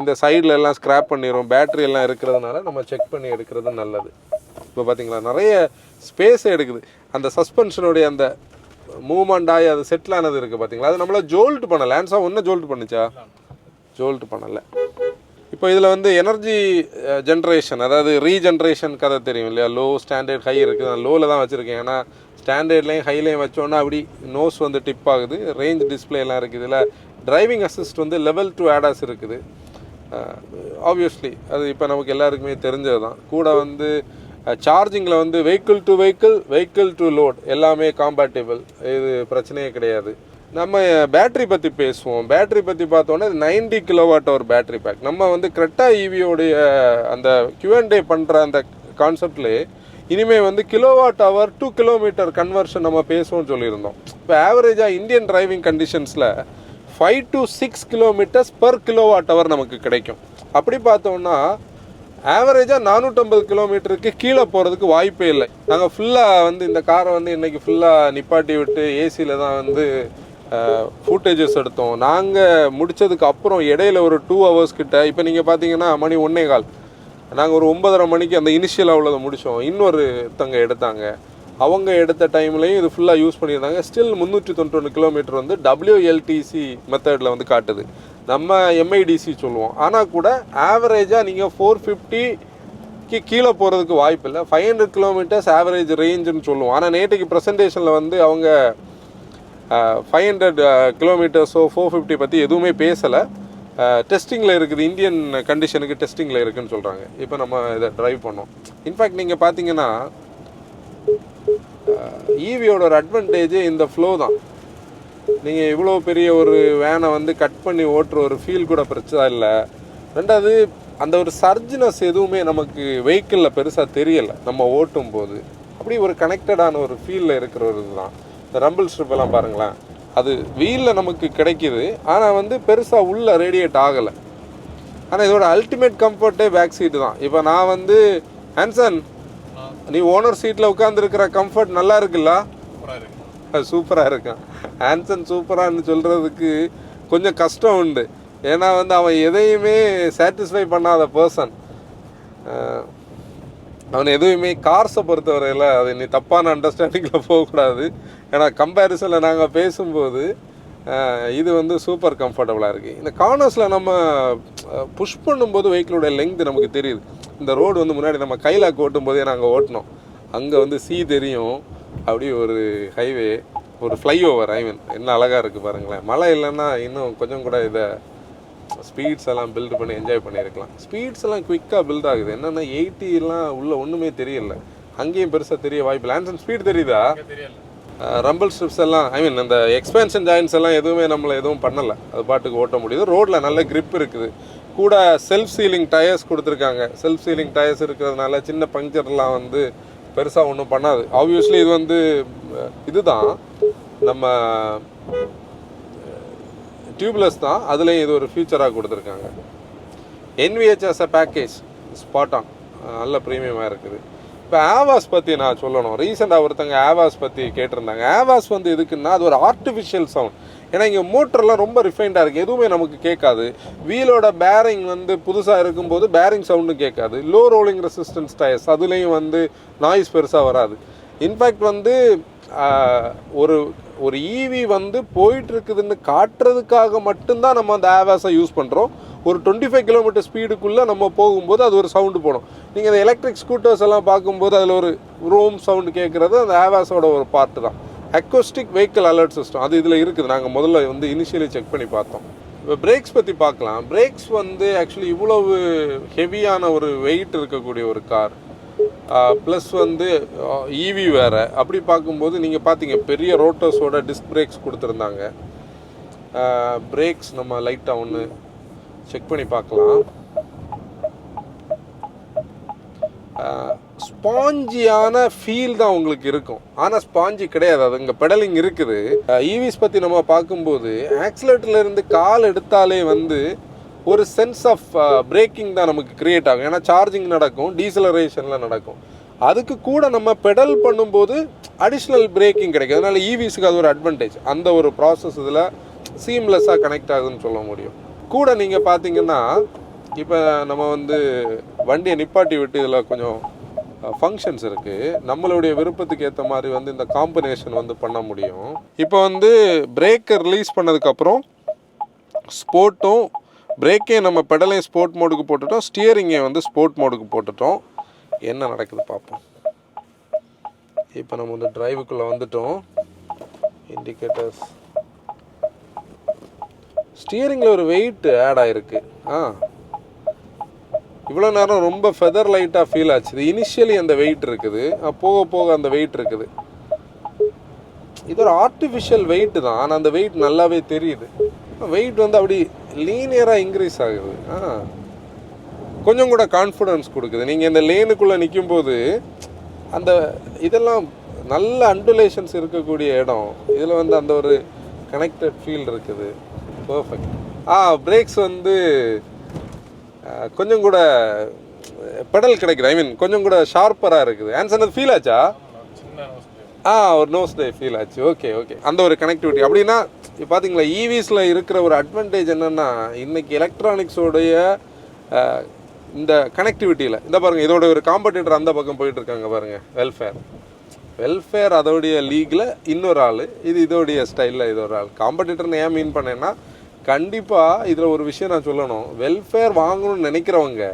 இந்த சைடில் எல்லாம் ஸ்க்ராப் பண்ணிடும், பேட்ரி எல்லாம் இருக்கிறதுனால நம்ம செக் பண்ணி எடுக்கிறது நல்லது. இப்போ பார்த்தீங்களா நிறைய ஸ்பேஸே எடுக்குது. அந்த சஸ்பென்ஷனுடைய அந்த மூவ்மெண்ட் ஆகி அது செட்டில் ஆனது இருக்குது பார்த்தீங்களா, அது நம்மள ஜோல்ட் பண்ணலை. லேன்ஸாக ஒன்றும் ஜோல்ட் பண்ணுச்சா? ஜோல்ட் பண்ணலை. இப்போ இதில் வந்து எனர்ஜி ஜென்ரேஷன், அதாவது ரீஜென்ரேஷன் கதை தெரியும் இல்லையா? லோ ஸ்டாண்டர்ட் ஹை இருக்குது. நான் லோவில் தான் வச்சுருக்கேன். ஏன்னா ஸ்டாண்டர்ட்லேயும் ஹைலையும் வச்சோன்னா அப்படி நோஸ் வந்து டிப் ஆகுது. ரேஞ்ச் டிஸ்பிளேலாம் இருக்குது. இதில் டிரைவிங் அசிஸ்ட் வந்து லெவல் 2 ADAS இருக்குது. ஆப்வியஸ்லி அது இப்போ நமக்கு எல்லாருக்குமே தெரிஞ்சது தான். கூட வந்து சார்ஜிங்கில் வந்து வெஹிக்கிள் டு லோட் எல்லாமே காம்பேட்டிபிள், இது பிரச்சனையே கிடையாது. நம்ம பேட்ரி பற்றி பேசுவோம். பேட்ரி பற்றி பார்த்தோன்னா 90 kWh பேட்ரி பேக். நம்ம வந்து கிரெட்டா ஈவியோடைய அந்த Q&A பண்ணுற அந்த கான்செப்ட்லேயே இனிமேல் வந்து kWh to கிலோமீட்டர் கன்வர்ஷன் நம்ம பேசுவோம்னு சொல்லியிருந்தோம். இப்போ ஆவரேஜாக Indian driving கண்டிஷன்ஸில் 5 to 6 kilometers per kWh நமக்கு கிடைக்கும். அப்படி பார்த்தோம்னா ஆவரேஜாக 450 கிலோமீட்டருக்கு கீழே போகிறதுக்கு வாய்ப்பே இல்லை. நாங்கள் ஃபுல்லாக வந்து இந்த காரை வந்து இன்றைக்கி ஃபுல்லாக நிப்பாட்டி விட்டு ஏசியில் தான் வந்து ஃபுட்டேஜஸ் எடுத்தோம். நாங்கள் முடித்ததுக்கு அப்புறம் இடையில ஒரு 2 hours கிட்ட, இப்போ நீங்கள் பார்த்தீங்கன்னா மணி 1:15, நாங்கள் ஒரு 9:30 மணிக்கு அந்த இனிஷியலாக உள்ளதை முடித்தோம். இன்னொருத்தங்க எடுத்தாங்க, அவங்க எடுத்த டைம்லையும் இது ஃபுல்லாக யூஸ் பண்ணியிருந்தாங்க. ஸ்டில் 391 கிலோமீட்டர் வந்து WLTC மெத்தடில் வந்து காட்டுது. நம்ம MIDC சொல்லுவோம். ஆனால் கூட ஆவரேஜாக நீங்கள் 450க்கு கீழே போகிறதுக்கு வாய்ப்பு இல்லை. 500 கிலோமீட்டர்ஸ் ஆவரேஜ் ரேஞ்சுன்னு சொல்லுவோம். ஆனால் நேற்றுக்கு ப்ரெசன்டேஷனில் வந்து அவங்க 500 கிலோமீட்டர்ஸோ 450 பற்றி எதுவுமே பேசலை. டெஸ்டிங்கில் இருக்குது, இந்தியன் கண்டிஷனுக்கு டெஸ்டிங்கில் இருக்குதுன்னு சொல்கிறாங்க. இப்போ நம்ம இதை ட்ரைவ் பண்ணோம். இன்ஃபேக்ட் நீங்கள் பார்த்தீங்கன்னா ஈவியோட ஒரு அட்வான்டேஜ் இந்த ஃப்ளோ தான். நீங்கள் இவ்வளோ பெரிய ஒரு வேனை வந்து கட் பண்ணி ஓட்டுற ஒரு ஃபீல் கூட பிரச்சனை இல்லை. ரெண்டாவது அந்த ஒரு சர்ஜினஸ் எதுவுமே நமக்கு வெஹிக்கிளில் பெருசாக தெரியலை நம்ம ஓட்டும் போது. அப்படி ஒரு கனெக்டடான ஒரு ஃபீலில் இருக்கிற ஒரு இதுதான். இந்த ரம்பிள் ஸ்ட்ரிப் எல்லாம் பாருங்களேன், அது வீலில் நமக்கு கிடைக்கிது, ஆனால் வந்து பெருசாக உள்ள ரேடியேட் ஆகலை. ஆனால் இதோட அல்டிமேட் கம்ஃபர்ட்டே பேக் சீட்டு தான். இப்போ நான் வந்து ஹான்சன், நீ ஓனர் சீட்டில் உட்காந்துருக்கிற கம்ஃபர்ட் நல்லா இருக்குல்ல? சூப்பராக இருக்கான் ஹான்சன். சூப்பரான்னு சொல்கிறதுக்கு கொஞ்சம் கஷ்டம் உண்டு. ஏன்னா வந்து அவன் எதையுமே சாட்டிஸ்ஃபை பண்ணாத பர்சன். அவன் எதுவுமே கார்ஸை பொறுத்தவரையில் அது நீ தப்பான அண்டர்ஸ்டாண்டிங்கில் போகக்கூடாது. ஏன்னா கம்பேரிசனில் நாங்கள் பேசும்போது இது வந்து சூப்பர் கம்ஃபர்டபுளாக இருக்குது. இந்த கார்னர்ஸில் நம்ம புஷ் பண்ணும்போது வெஹிக்கிளோட லெங்க் நமக்கு தெரியுது. இந்த ரோடு வந்து முன்னாடி நம்ம கைலாக் ஓட்டும் போதே நாங்கள் ஓட்டினோம். அங்கே வந்து தெரியும், அப்படி ஒரு ஹைவே, ஒரு ஃப்ளைஓவர். என்ன அழகாக இருக்குது பாருங்களேன். மழை இல்லைன்னா இன்னும் கொஞ்சம் கூட இதை ஸ்பீட்ஸ் எல்லாம் பில்டு பண்ணி என்ஜாய் பண்ணியிருக்கலாம். ஸ்பீட்ஸ் எல்லாம் குவிக்காக பில்ட் ஆகுது. என்னென்னா 80 உள்ள ஒன்றுமே தெரியல, அங்கேயும் பெருசாக தெரிய வாய்ப்பு. லான்சன் ஸ்பீட் தெரியுதா? ரம்பிள் ஸ்ட்ரிப்ஸ் எல்லாம் அந்த எக்ஸ்பென்ஷன் ஜாயின்ஸ் எல்லாம் எதுவுமே நம்மளை எதுவும் பண்ணலை, அது பாட்டுக்கு ஓட்ட முடியுது. ரோட்டில் நல்ல கிரிப் இருக்குது. கூட செல்ஃப் சீலிங் டயர்ஸ் கொடுத்துருக்காங்க. செல்ஃப் சீலிங் டயர்ஸ் இருக்கிறதுனால சின்ன பங்க்சர்லாம் வந்து பெருசாக ஒன்றும் பண்ணாது. ஆப்வியஸ்லி இது வந்து இதுதான் நம்ம டியூப்லெஸ் தான், அதுலேயும் இது ஒரு ஃபியூச்சராக கொடுத்துருக்காங்க. NVHS பேக்கேஜ் ஸ்பாட் ஆன், நல்ல ப்ரீமியமாக இருக்குது. இப்போ ஆவாஸ் பற்றி நான் சொல்லணும். ரீசெண்டாக ஒருத்தங்க ஆவாஸ் பற்றி கேட்டிருந்தாங்க. ஆவாஸ் வந்து எதுக்குன்னா அது ஒரு ஆர்டிஃபிஷியல் சவுண்ட். ஏன்னா இங்கே மோட்டர்லாம் ரொம்ப ரிஃபைண்டாக இருக்குது, எதுவுமே நமக்கு கேட்காது. வீலோட பேரிங் வந்து புதுசாக இருக்கும்போது பேரிங் சவுண்டும் கேட்காது. லோ ரோலிங் ரெசிஸ்டன்ஸ் டயர்ஸ், அதுலேயும் வந்து நாய்ஸ் பெருசாக வராது. இன்ஃபேக்ட் வந்து ஒரு ஒரு ஈவி வந்து போயிட்டுருக்குதுன்னு காட்டுறதுக்காக மட்டும்தான் நம்ம அந்த ஆவாஸை யூஸ் பண்ணுறோம். ஒரு 25 கிலோமீட்டர் ஸ்பீடுக்குள்ளே நம்ம போகும்போது அது ஒரு சவுண்டு போடும். நீங்கள் இந்த எலக்ட்ரிக் ஸ்கூட்டர்ஸ் எல்லாம் பார்க்கும்போது அதில் ஒரு ரோம் சவுண்டு கேட்குறது அந்த ஆவாஸோட ஒரு பார்ட்டு தான். அக்கோஸ்டிக் வெஹிக்கிள் அலர்ட் சிஸ்டம் அது இதில் இருக்குது. நாங்கள் முதல்ல வந்து இனிஷியலி செக் பண்ணி பார்த்தோம். இப்போ பிரேக்ஸ் பற்றி பார்க்கலாம். பிரேக்ஸ் வந்து ஆக்சுவலி இவ்வளவு ஹெவியான ஒரு வெயிட் இருக்கக்கூடிய ஒரு கார், ப்ளஸ் வந்து ஈவி வேறு. அப்படி பார்க்கும்போது நீங்கள் பார்த்தீங்க பெரிய ரோட்டர்ஸோட டிஸ்க் பிரேக்ஸ் கொடுத்துருந்தாங்க. பிரேக்ஸ் நம்ம லைட்டாக ஒன்று செக் பண்ணி பார்க்கலாம். ஸ்பாஞ்சியான ஃபீல் தான் உங்களுக்கு இருக்கும், ஆனால் ஸ்பாஞ்சி கிடையாது. அது இங்கே பெடலிங் இருக்குது. ஈவிஸ் பற்றி நம்ம பார்க்கும்போது ஆக்சிலேட்டர்லேருந்து கால் எடுத்தாலே வந்து ஒரு சென்ஸ் ஆஃப் பிரேக்கிங் தான் நமக்கு க்ரியேட் ஆகும். ஏன்னா சார்ஜிங் நடக்கும், டீசலரேஷனில் நடக்கும். அதுக்கு கூட நம்ம பெடல் பண்ணும்போது அடிஷ்னல் பிரேக்கிங் கிடைக்கும். அதனால் ஈவிஸுக்கு அது ஒரு அட்வான்டேஜ். அந்த ஒரு ப்ராசஸ் இதில் சீம்லெஸ்ஸாக கனெக்ட் ஆகுதுன்னு சொல்ல முடியும். கூட நீங்கள் பார்த்தீங்கன்னா இப்போ நம்ம வந்து வண்டியை நிப்பாட்டி விட்டு இதில் கொஞ்சம் ஃபங்க்ஷன்ஸ் இருக்குது. நம்மளுடைய விருப்பத்துக்கு ஏற்ற மாதிரி வந்து இந்த காம்பினேஷன் வந்து பண்ண முடியும். இப்போ வந்து பிரேக்கை ரிலீஸ் பண்ணதுக்கப்புறம் ஸ்போர்ட்டும் பிரேக்கையும் நம்ம பெடலையும் ஸ்போர்ட் மோடுக்கு போட்டுட்டோம், ஸ்டியரிங்கை வந்து ஸ்போர்ட் மோடுக்கு போட்டுட்டோம். என்ன நடக்குது பார்ப்போம். இப்போ நம்ம வந்து டிரைவுக்குள்ளே வந்துட்டோம். இண்டிகேட்டர்ஸ், ஸ்டியரிங்கில் ஒரு வெயிட் ஆட் ஆகிருக்கு. இவ்வளோ நேரம் ரொம்ப ஃபெதர் லைட்டாக ஃபீல் ஆச்சு. இது இனிஷியலி அந்த வெயிட் இருக்குது, போக போக அந்த வெயிட் இருக்குது. இது ஒரு ஆர்டிஃபிஷியல் வெயிட்டு தான், ஆனால் அந்த வெயிட் நல்லாவே தெரியுது. வெயிட் வந்து அப்படி லீனியராக இன்க்ரீஸ் ஆகுது. கொஞ்சம் கூட கான்ஃபிடன்ஸ் கொடுக்குது. நீங்கள் இந்த லேனுக்குள்ளே நிற்கும்போது அந்த இதெல்லாம் நல்ல அண்டுலேஷன்ஸ் இருக்கக்கூடிய இடம். இதில் வந்து அந்த ஒரு கனெக்டட் ஃபீல் இருக்குது. பர்ஃபெக்ட். பிரேக்ஸ் வந்து கொஞ்சம் கூட பெடல் கிடைக்குது. கொஞ்சம் கூட ஷார்ப்பராக இருக்குது. ஆன்சர் அது ஃபீல் ஆச்சா? ஒரு நோஸ் டே ஃபீல் ஆச்சு. ஓகே ஓகே, அந்த ஒரு கனெக்டிவிட்டி. அப்படின்னா இப்போ பார்த்தீங்களா, ஈவிஸில் இருக்கிற ஒரு அட்வான்டேஜ் என்னென்னா இன்றைக்கி எலக்ட்ரானிக்ஸோடைய இந்த கனெக்டிவிட்டியில் இந்த பாருங்கள், இதோட ஒரு காம்படிட்டர் அந்த பக்கம் போயிட்டுருக்காங்க பாருங்கள். வெல்ஃபேர் அதோடைய லீகில் இன்னொரு ஆள், இது இதோடைய ஸ்டைலில் இது ஒரு ஆள். காம்படிட்டர்னு ஏன் மீன் பண்ணேன்னா, கண்டிப்பாக இதில் ஒரு விஷயம் நான் சொல்லணும். வெல்ஃபேர் வாங்கணும்னு நினைக்கிறவங்க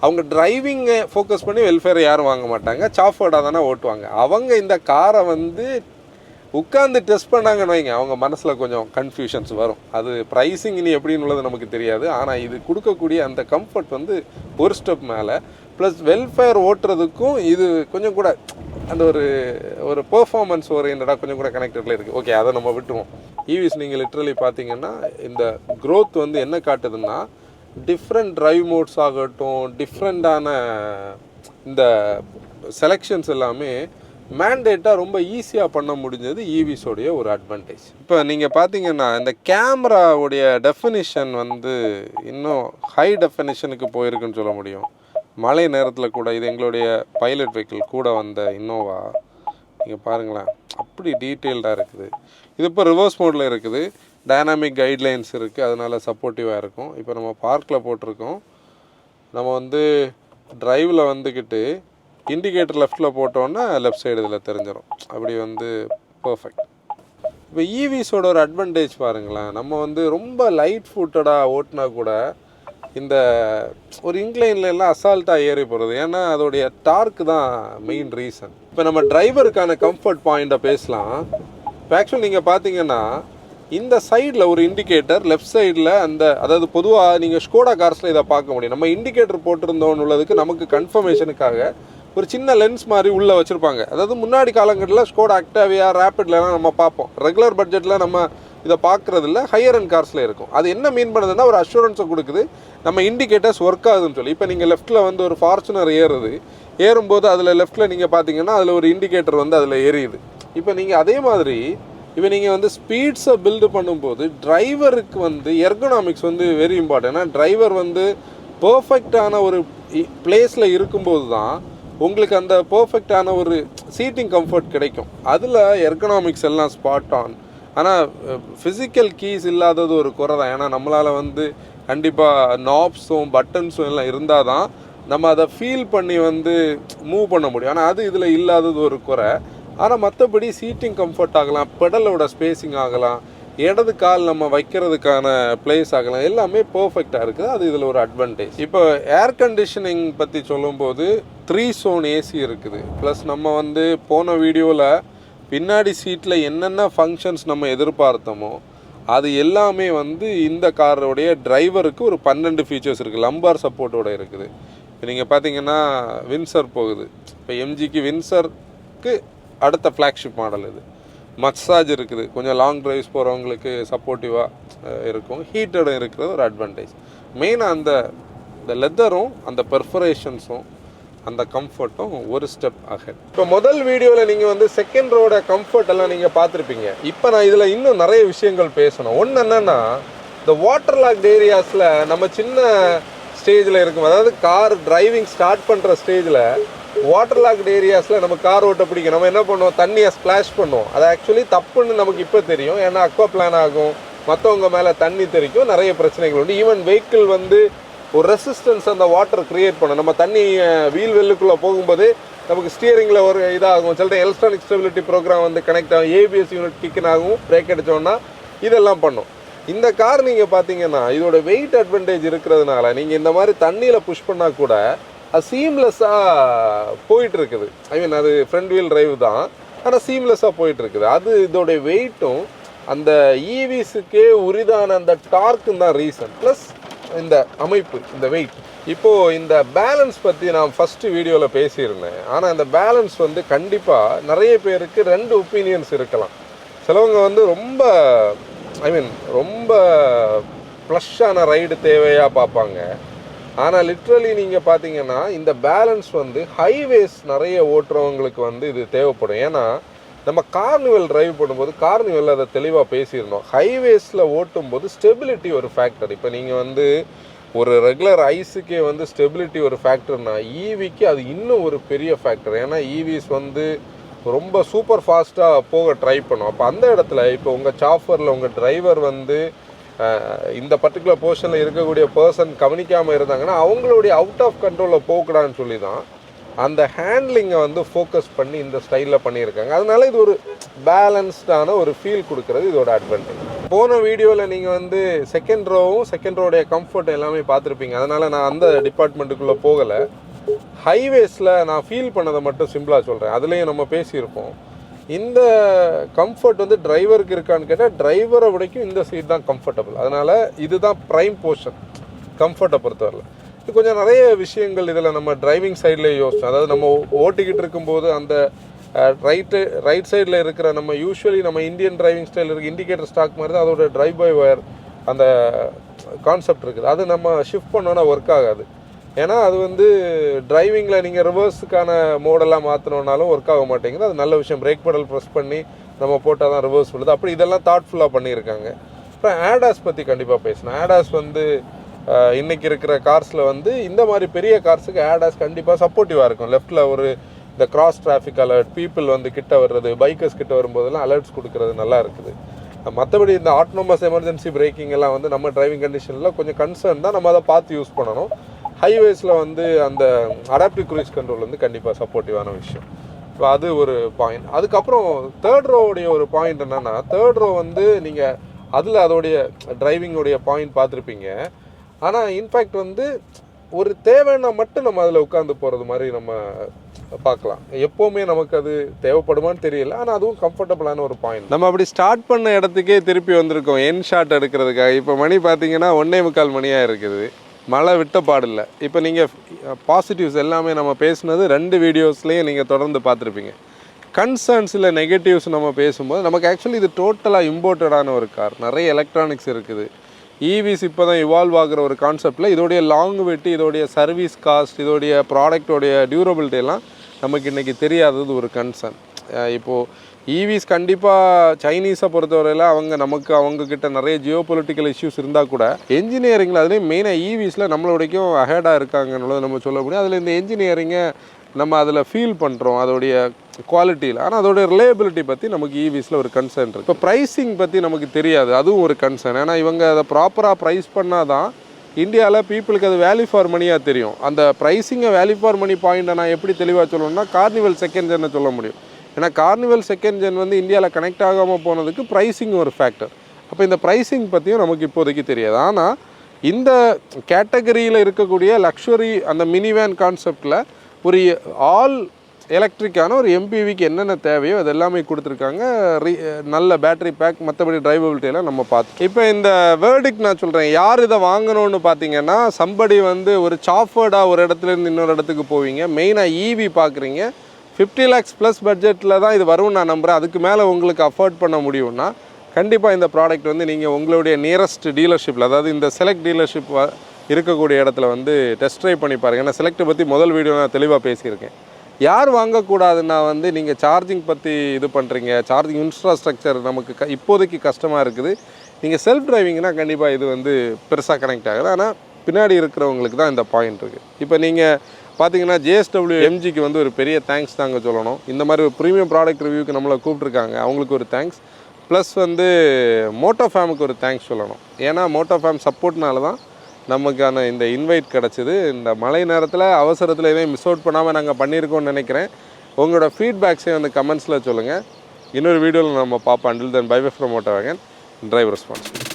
அவங்க டிரைவிங்கை ஃபோக்கஸ் பண்ணி வெல்ஃபேரை யாரும் வாங்க மாட்டாங்க, சாஃபர்டாக தானே ஓட்டுவாங்க. அவங்க இந்த காரை வந்து உட்காந்து டெஸ்ட் பண்ணாங்கன்னு வைங்க அவங்க மனசில் கொஞ்சம் கன்ஃபியூஷன்ஸ் வரும். அது ப்ரைஸிங் இனி எப்படின்னு உள்ளது நமக்கு தெரியாது. ஆனால் இது கொடுக்கக்கூடிய அந்த கம்ஃபர்ட் வந்து ஒரு ஸ்டெப் மேலே. ப்ளஸ் வெல்ஃபேர் ஓட்டுறதுக்கும் இது கொஞ்சம் கூட அந்த ஒரு பெர்ஃபார்மன்ஸ் ஓரியன்டாக கொஞ்சம் கூட கனெக்டடில் இருக்குது. ஓகே, அதை நம்ம விட்டுருவோம். ஈவிஸ் நீங்கள் லிட்ரலி பார்த்தீங்கன்னா இந்த க்ரோத் வந்து என்ன காட்டுதுன்னா, டிஃப்ரெண்ட் ட்ரைவ் மோட்ஸ் ஆகட்டும், டிஃப்ரெண்ட்டான இந்த செலெக்ஷன்ஸ் எல்லாமே மேண்டேட்டாக ரொம்ப ஈஸியாக பண்ண முடிஞ்சது ஈவிஸோடைய ஒரு அட்வான்டேஜ். இப்போ நீங்கள் பார்த்தீங்கன்னா இந்த கேமராவுடைய டெஃபினிஷன் வந்து இன்னும் ஹை டெஃபினிஷனுக்கு போயிருக்குன்னு சொல்ல முடியும். மழை நேரத்தில் கூட இது எங்களுடைய பைலட் வெஹிக்கிள் கூட வந்த இன்னோவா நீங்கள் பாருங்களேன், அப்படி டீட்டெயில்டாக இருக்குது. இது இப்போ ரிவர்ஸ் மோடில் இருக்குது, டைனாமிக் கைட்லைன்ஸ் இருக்குது, அதனால் சப்போர்ட்டிவாக இருக்கும். இப்போ நம்ம பார்க்கில் போட்டிருக்கோம். நம்ம வந்து ட்ரைவில் வந்துக்கிட்டு இண்டிகேட்டர் லெஃப்ட்டில் போட்டோன்னா லெஃப்ட் சைடு இதில் தெரிஞ்சிடும். அப்படி வந்து பர்ஃபெக்ட். இப்போ ஈவிஸோட ஒரு அட்வான்டேஜ் பாருங்களேன், நம்ம வந்து ரொம்ப லைட் ஃபுட்டடாக ஓட்டினா கூட இந்த ஒரு இன்க்ளைன்ல எல்லாம் அசால்ட்டாக ஏறி போகிறது. ஏன்னா அதோடைய டார்க்கு தான் மெயின் ரீசன். இப்போ நம்ம டிரைவருக்கான கம்ஃபர்ட் பாயிண்ட்டை பேசலாம். இப்போ ஆக்சுவலி நீங்கள் பார்த்தீங்கன்னா இந்த சைடில் ஒரு இண்டிகேட்டர், லெஃப்ட் சைடில் அதாவது பொதுவாக நீங்கள் ஸ்கோடா கார்ஸில் இதை பார்க்க முடியும். நம்ம இண்டிகேட்டர் போட்டிருந்தோன்னு உள்ளதுக்கு நமக்கு கன்ஃபர்மேஷனுக்காக ஒரு சின்ன லென்ஸ் மாதிரி உள்ளே வச்சுருப்பாங்க. அதாவது முன்னாடி காலங்களில் ஸ்கோடா ஆக்டாவியா, ரேப்பிட்லாம் நம்ம பார்ப்போம். ரெகுலர் பட்ஜெட்டில் நம்ம இதை பார்க்குறதில்ல, ஹையர் அண்ட் கார்ஸில் இருக்கும். அது என்ன மீன் பண்ணுதுன்னா ஒரு அஷூரன்ஸை கொடுக்குது, நம்ம இண்டிகேட்டர்ஸ் ஒர்க் ஆகுதுன்னு சொல்லி. இப்போ நீங்கள் லெஃப்ட்டில் வந்து ஒரு ஃபார்ச்சுனர் ஏறும்போது அதில் லெஃப்ட்டில் நீங்கள் பார்த்தீங்கன்னா அதில் ஒரு இண்டிகேட்டர் வந்து அதில் எரியுது. இப்போ நீங்கள் அதே மாதிரி இப்போ நீங்கள் வந்து ஸ்பீட்ஸை பில்டு பண்ணும்போது டிரைவருக்கு வந்து எர்கனாமிக்ஸ் வந்து வெரி இம்பார்ட்டன்ட். ஏன்னா டிரைவர் வந்து பர்ஃபெக்டான ஒரு பிளேஸில் இருக்கும்போது தான் உங்களுக்கு அந்த பர்ஃபெக்டான ஒரு சீட்டிங் கம்ஃபர்ட் கிடைக்கும். அதில் எர்கனாமிக்ஸ் எல்லாம் ஸ்பாட் ஆன். ஆனால் ஃபிசிக்கல் கீஸ் இல்லாதது ஒரு குறை தான். ஏன்னா நம்மளால் வந்து கண்டிப்பாக நாப்ஸும் பட்டன்ஸும் எல்லாம் இருந்தால் தான் நம்ம அதை ஃபீல் பண்ணி வந்து மூவ் பண்ண முடியும். ஆனால் அது இதில் இல்லாதது ஒரு குறை. ஆனால் மற்றபடி சீட்டிங் கம்ஃபர்ட் ஆகலாம், பெடலோட ஸ்பேஸிங் ஆகலாம், இடது கால் நம்ம வைக்கிறதுக்கான பிளேஸ் ஆகலாம், எல்லாமே பர்ஃபெக்டாக இருக்குது. அது இதில் ஒரு அட்வான்டேஜ். இப்போ ஏர் கண்டிஷனிங் பற்றி சொல்லும்போது 3 zone ஏசி இருக்குது. ப்ளஸ் நம்ம வந்து போன வீடியோவில் பின்னாடி சீட்டில் என்னென்ன ஃபங்க்ஷன்ஸ் நம்ம எதிர்பார்த்தோமோ அது எல்லாமே வந்து இந்த காரோடைய டிரைவருக்கு ஒரு 12 ஃபீச்சர்ஸ் இருக்குது. லம்பார் சப்போர்ட்டோடு இருக்குது. இப்போ நீங்கள் பார்த்தீங்கன்னா வின்சர் போகுது. இப்போ எம்ஜிக்கு வின்சருக்கு அடுத்த ஃப்ளாக்ஷிப் மாடல் இது. மசாஜ் இருக்குது, கொஞ்சம் லாங் ட்ரைவ்ஸ் போகிறவங்களுக்கு சப்போர்ட்டிவாக இருக்கும். ஹீட்டடும் இருக்கிறது ஒரு அட்வான்டேஜ். மெயினாக அந்த லெதரும் அந்த பெர்ஃபரேஷன்ஸும் அந்த கம்ஃபர்ட்டும் ஒரு ஸ்டெப் அஹெட். இப்போ முதல் வீடியோவில் நீங்கள் வந்து செகண்ட் ரோட கம்ஃபர்ட் எல்லாம் நீங்கள் பார்த்துருப்பீங்க. இப்போ நான் இதில் இன்னும் நிறைய விஷயங்கள் பேசணும். ஒன்று என்னென்னா, இந்த வாட்டர் லாக்ட் ஏரியாஸில் நம்ம சின்ன ஸ்டேஜில் இருக்கும், அதாவது கார் டிரைவிங் ஸ்டார்ட் பண்ணுற ஸ்டேஜில் வாட்டர் லாக்ட் ஏரியாஸில் நம்ம கார் ஓட்ட பிடிக்கும். நம்ம என்ன பண்ணுவோம், தண்ணியை ஸ்ப்ளாஷ் பண்ணுவோம். அது ஆக்சுவலி தப்புன்னு நமக்கு இப்போ தெரியும். ஏன்னா அக்வா பிளான் ஆகும், மற்றவங்க மேலே தண்ணி தெரிக்கும், நிறைய பிரச்சனைகள் உண்டு. ஈவன் வெஹிக்கிள் வந்து ஒரு ரெசிஸ்டன்ஸ் அந்த வாட்டர் க்ரியேட் பண்ணும். நம்ம தண்ணி வீல் வெல்லுக்குள்ளே போகும்போது நமக்கு ஸ்டியரிங்கில் ஒரு இதாகும். சில டைம் எலக்ட்ரானிக் ஸ்டெபிலிட்டி ப்ரோக்ராம் வந்து கனெக்ட் ஆகும், ஏபிஎஸ் யூனிட் கிக்கன் ஆகும், பிரேக் அடித்தோன்னா இதெல்லாம் பண்ணும். இந்த கார் நீங்கள் பார்த்தீங்கன்னா இதோட வெயிட் அட்வான்டேஜ் இருக்கிறதுனால நீங்கள் இந்த மாதிரி தண்ணியில் புஷ் பண்ணால் கூட அது சீம்லெஸ்ஸாக போயிட்டுருக்குது. ஐ மீன் அது ஃப்ரண்ட் வீல் டிரைவ் தான், ஆனால் சீம்லெஸ்ஸாக போயிட்டுருக்குது. அது இதோடைய வெயிட்டும் அந்த ஈவிஸுக்கே உரிதான அந்த டார்க்கும் தான் ரீசன். ப்ளஸ் இந்த அமைப்பு, இந்த வெயிட். இப்போது இந்த பேலன்ஸ் பற்றி நான் ஃபஸ்ட்டு வீடியோவில் பேசியிருந்தேன். ஆனால் இந்த பேலன்ஸ் வந்து கண்டிப்பாக நிறைய பேருக்கு 2 ஒப்பீனியன்ஸ் இருக்கலாம். சிலவங்க வந்து ரொம்ப ப்ளஷ்ஷான ரைடு தேவையாக பார்ப்பாங்க. ஆனால் லிட்ரலி நீங்கள் பார்த்தீங்கன்னா இந்த பேலன்ஸ் வந்து ஹைவேஸ் நிறைய ஓட்டுறவங்களுக்கு வந்து இது தேவைப்படும். ஏன்னா நம்ம கார்னிவல் டிரைவ் பண்ணும்போது கார்னிவல் அதை தெளிவாக பேசியிருந்தோம். ஹைவேஸில் ஓட்டும்போது ஸ்டெபிலிட்டி ஒரு ஃபேக்டர். இப்போ நீங்கள் வந்து ஒரு ரெகுலர் ஐஸுக்கே வந்து ஸ்டெபிலிட்டி ஒரு ஃபேக்டர்னா ஈவிக்கு அது இன்னும் ஒரு பெரிய ஃபேக்டர். ஏன்னா ஈவிஸ் வந்து ரொம்ப சூப்பர் ஃபாஸ்ட்டாக போக ட்ரை பண்ணும். அப்போ அந்த இடத்துல இப்போ உங்கள் சாஃபரில் உங்கள் டிரைவர் வந்து இந்த பர்டிகுலர் போர்ஷனில் இருக்கக்கூடிய பர்சன் கவனிக்காமல் இருந்தாங்கன்னா அவங்களுடைய அவுட் ஆஃப் கண்ட்ரோலில் போகக்கூடாதுன்னு சொல்லி தான் அந்த ஹேண்ட்லிங்கை வந்து ஃபோக்கஸ் பண்ணி இந்த ஸ்டைலில் பண்ணியிருக்காங்க. அதனால இது ஒரு பேலன்ஸ்டான ஒரு ஃபீல் கொடுக்குறது இதோட அட்வான்டேஜ். போன வீடியோவில் நீங்கள் வந்து செகண்ட் ரோடைய கம்ஃபர்ட் எல்லாமே பார்த்துருப்பீங்க. அதனால் நான் அந்த டிபார்ட்மெண்ட்டுக்குள்ளே போகலை. ஹைவேஸில் நான் ஃபீல் பண்ணதை மட்டும் சிம்பிளாக சொல்கிறேன். அதுலேயும் நம்ம பேசியிருப்போம். இந்த கம்ஃபர்ட் வந்து டிரைவருக்கு இருக்கான்னு கேட்டால் டிரைவரை விடைக்கும் இந்த சீட் தான் கம்ஃபர்டபுள். அதனால் இதுதான் ப்ரைம் போர்ஷன் கம்ஃபர்ட்டை பொறுத்தவரையில். இது கொஞ்சம் நிறைய விஷயங்கள் இதில் நம்ம டிரைவிங் சைடில் யோசிச்சோம். அதாவது நம்ம ஓட்டிக்கிட்டு இருக்கும்போது அந்த ரைட் சைடில் இருக்கிற நம்ம யூஸ்வலி நம்ம இந்தியன் டிரைவிங் ஸ்டைல் இருக்குது இண்டிகேட்டர் ஸ்டாக் மாதிரி தான் அதோட டிரைவ் பை ஒயர் அந்த கான்செப்ட் இருக்குது. அது நம்ம ஷிஃப்ட் பண்ணோன்னா ஒர்க் ஆகாது. ஏன்னா அது வந்து டிரைவிங்கில் நீங்கள் ரிவர்ஸுக்கான மோடெல்லாம் மாற்றினோன்னாலும் ஒர்க் ஆக மாட்டேங்குது. அது நல்ல விஷயம். பிரேக் பெடல் ப்ரெஸ் பண்ணி நம்ம போட்டால் தான் ரிவர்ஸ் பண்ணுது. அப்படி இதெல்லாம் தாட்ஃபுல்லாக பண்ணியிருக்காங்க. அப்புறம் ஆடாஸ் பற்றி கண்டிப்பாக பேசணும். ஆடாஸ் வந்து இன்றைக்கி இருக்கிற கார்ஸில் வந்து இந்த மாதிரி பெரிய கார்ஸுக்கு ஆடாஸ் கண்டிப்பாக சப்போர்ட்டிவாக இருக்கும். லெஃப்ட்டில் ஒரு இந்த கிராஸ் டிராஃபிக் அலர்ட், பீப்புள் வந்து கிட்ட வர்றது, பைக்கர்ஸ் கிட்ட வரும்போதெல்லாம் அலர்ட்ஸ் கொடுக்குறது நல்லா இருக்குது. மற்றபடி இந்த ஆட்டோனமஸ் எமர்ஜென்சி பிரேக்கிங் எல்லாம் வந்து நம்ம டிரைவிங் கண்டிஷனில் கொஞ்சம் கன்சர்ன் தான். நம்ம அதை பார்த்து யூஸ் பண்ணணும். ஹைவேஸில் வந்து அந்த அடாப்டிவ் க்ரூஸ் கண்ட்ரோல் வந்து கண்டிப்பாக சப்போர்ட்டிவான விஷயம். ஸோ அது ஒரு பாயிண்ட். அதுக்கப்புறம் தேர்ட் ரோவுடைய ஒரு பாயிண்ட் என்னென்னா, தேர்ட் ரோ வந்து நீங்கள் அதில் அதோடைய டிரைவிங்கோடைய பாயிண்ட் பார்த்துருப்பீங்க. ஆனால் இன்ஃபேக்ட் வந்து ஒரு தேவைன்னா மட்டும் நம்ம அதில் உட்காந்து போகிறது மாதிரி நம்ம பார்க்கலாம். எப்போவுமே நமக்கு அது தேவைப்படுமான்னு தெரியல. ஆனால் அதுவும் கம்ஃபர்டபுளான ஒரு பாயிண்ட். நம்ம அப்படி ஸ்டார்ட் பண்ண இடத்துக்கே திருப்பி வந்திருக்கோம் என் ஷாட் எடுக்கிறதுக்காக. இப்போ மணி பார்த்தீங்கன்னா 1:45 மணியாக இருக்குது. மழை விட்ட பாடில்லை. இப்போ நீங்கள் பாசிட்டிவ்ஸ் எல்லாமே நம்ம பேசுனது 2 வீடியோஸ்லேயும் நீங்கள் தொடர்ந்து பார்த்துருப்பீங்க. கன்சர்ன்ஸ் இல்லை நெகட்டிவ்ஸ் நம்ம பேசும்போது நமக்கு ஆக்சுவலி இது டோட்டலாக இம்போர்ட்டடான ஒரு கார். நிறைய எலக்ட்ரானிக்ஸ் இருக்குது. ஈவிஸ் இப்போ தான் இவால்வ் ஆகிற ஒரு கான்செப்டில் இதோடைய லாங்குவிட்டி, இதோடைய சர்வீஸ் காஸ்ட், இதோடைய ப்ராடக்டோடைய டியூரபிலிட்டி எல்லாம் நமக்கு இன்றைக்கி தெரியாதது ஒரு கன்சர்ன். இப்போது ஈவிஸ் கண்டிப்பாக சைனீஸை பொறுத்தவரையில் அவங்கக்கிட்ட நிறைய ஜியோ பொலிட்டிக்கல் இஷ்யூஸ் இருந்தால் கூட என்ஜினியரிங்கில் அதுலேயும் மெயினாக ஈவிஸில் நம்மளோடைக்கும் அஹேடாக இருக்காங்கன்னு நம்ம சொல்ல முடியும். அதில் இந்த என்ஜினியரிங்கை நம்ம அதில் ஃபீல் பண்ணுறோம் அதோடைய குவாலிட்டியில். ஆனால் அதோடைய ரிலையபிலிட்டி பற்றி நமக்கு ஈவிஸில் ஒரு கன்சர்ன் இருக்குது. இப்போ ப்ரைஸிங் பற்றி நமக்கு தெரியாது, அதுவும் ஒரு கன்சர்ன். ஏன்னா இவங்க அதை ப்ராப்பராக ப்ரைஸ் பண்ணால் தான் இந்தியாவில் பீப்புளுக்கு அது வேல்யூ ஃபார் மணியாக தெரியும். அந்த ப்ரைஸிங்கை வேல்யூ ஃபார் மணி பாயிண்ட்டை நான் எப்படி தெளிவாக சொல்லணும்னா கார்னிவல் செகண்ட் ஜென்னை சொல்ல முடியும். ஏன்னா கார்னிவல் செகண்ட் ஜென் வந்து இந்தியாவில் கனெக்ட் ஆகாமல் போனதுக்கு ப்ரைஸிங் ஒரு ஃபேக்டர். அப்போ இந்த ப்ரைஸிங் பற்றியும் நமக்கு இப்போதைக்கு தெரியாது. ஆனால் இந்த கேட்டகரியில் இருக்கக்கூடிய லக்ஸுரி அந்த மினி வேன் கான்செப்டில் ஒரு ஆல் எலக்ட்ரிக்கான ஒரு எம்பிவிக்கு என்னென்ன தேவையோ அது எல்லாமே கொடுத்துருக்காங்க. நல்ல பேட்டரி பேக், மற்றபடி டிரைவபிலிட்டியெல்லாம் நம்ம பார்த்து. இப்போ இந்த வேர்டிக் நான் சொல்கிறேன், யார் இதை வாங்கணும்னு பார்த்தீங்கன்னா சம்படி வந்து ஒரு சாஃபர்டாக ஒரு இடத்துலேருந்து இன்னொரு இடத்துக்கு போவீங்க, மெயினாக ஈவி பார்க்குறீங்க, 50 lakhs ப்ளஸ் பட்ஜெட்டில் தான் இது வரும்னு நான் நம்புகிறேன். அதுக்கு மேலே உங்களுக்கு அஃபோர்ட் பண்ண முடியும்னா கண்டிப்பாக இந்த ப்ராடக்ட் வந்து நீங்கள் உங்களுடைய நியரஸ்ட் டீலர்ஷிப்பில், அதாவது இந்த செலக்ட் டீலர்ஷிப் இருக்கக்கூடிய இடத்துல வந்து டெஸ்ட் ட்ரைவ் பண்ணி பாருங்கள். ஏன்னா செலக்ட்டை பற்றி முதல் வீடியோ நான் தெளிவாக பேசியிருக்கேன். யார் வாங்கக்கூடாதுன்னா வந்து நீங்கள் சார்ஜிங் பற்றி இது பண்ணுறீங்க, சார்ஜிங் இன்ஃப்ராஸ்ட்ரக்சர் நமக்கு இப்போதைக்கு கஷ்டமாக இருக்குது. நீங்கள் செல்ஃப் டிரைவிங்னா கண்டிப்பாக இது வந்து பெருசாக கனெக்ட் ஆகுது. ஆனால் பின்னாடி இருக்கிறவங்களுக்கு தான் இந்த பாயிண்ட் இருக்குது. இப்போ நீங்கள் பார்த்தீங்கன்னா JSW MGக்கு வந்து ஒரு பெரிய தேங்க்ஸ் தாங்க சொல்லணும். இந்த மாதிரி ஒரு ப்ரீமியம் ப்ராடக்ட் ரிவ்யூக்கு நம்மளை கூப்பிட்ருக்காங்க, அவங்களுக்கு ஒரு தேங்க்ஸ். ப்ளஸ் வந்து மோட்டோஃபேமுக்கு ஒரு தேங்க்ஸ் சொல்லணும். ஏன்னா மோட்டோஃபேம் சப்போர்ட்னால தான் நமக்கான இந்த இன்வைட் கிடச்சிது. இந்த மழை நேரத்தில் அவசரத்தில் எதையும் மிஸ் அவுட் பண்ணாமல் நாங்கள் பண்ணியிருக்கோம்னு நினைக்கிறேன். உங்களோட ஃபீட்பேக்ஸையும் அந்த கமெண்ட்ஸில் சொல்லுங்கள். இன்னொரு வீடியோவில் நம்ம பார்ப்போம். Until then bye bye from Moto Wagon, driver response.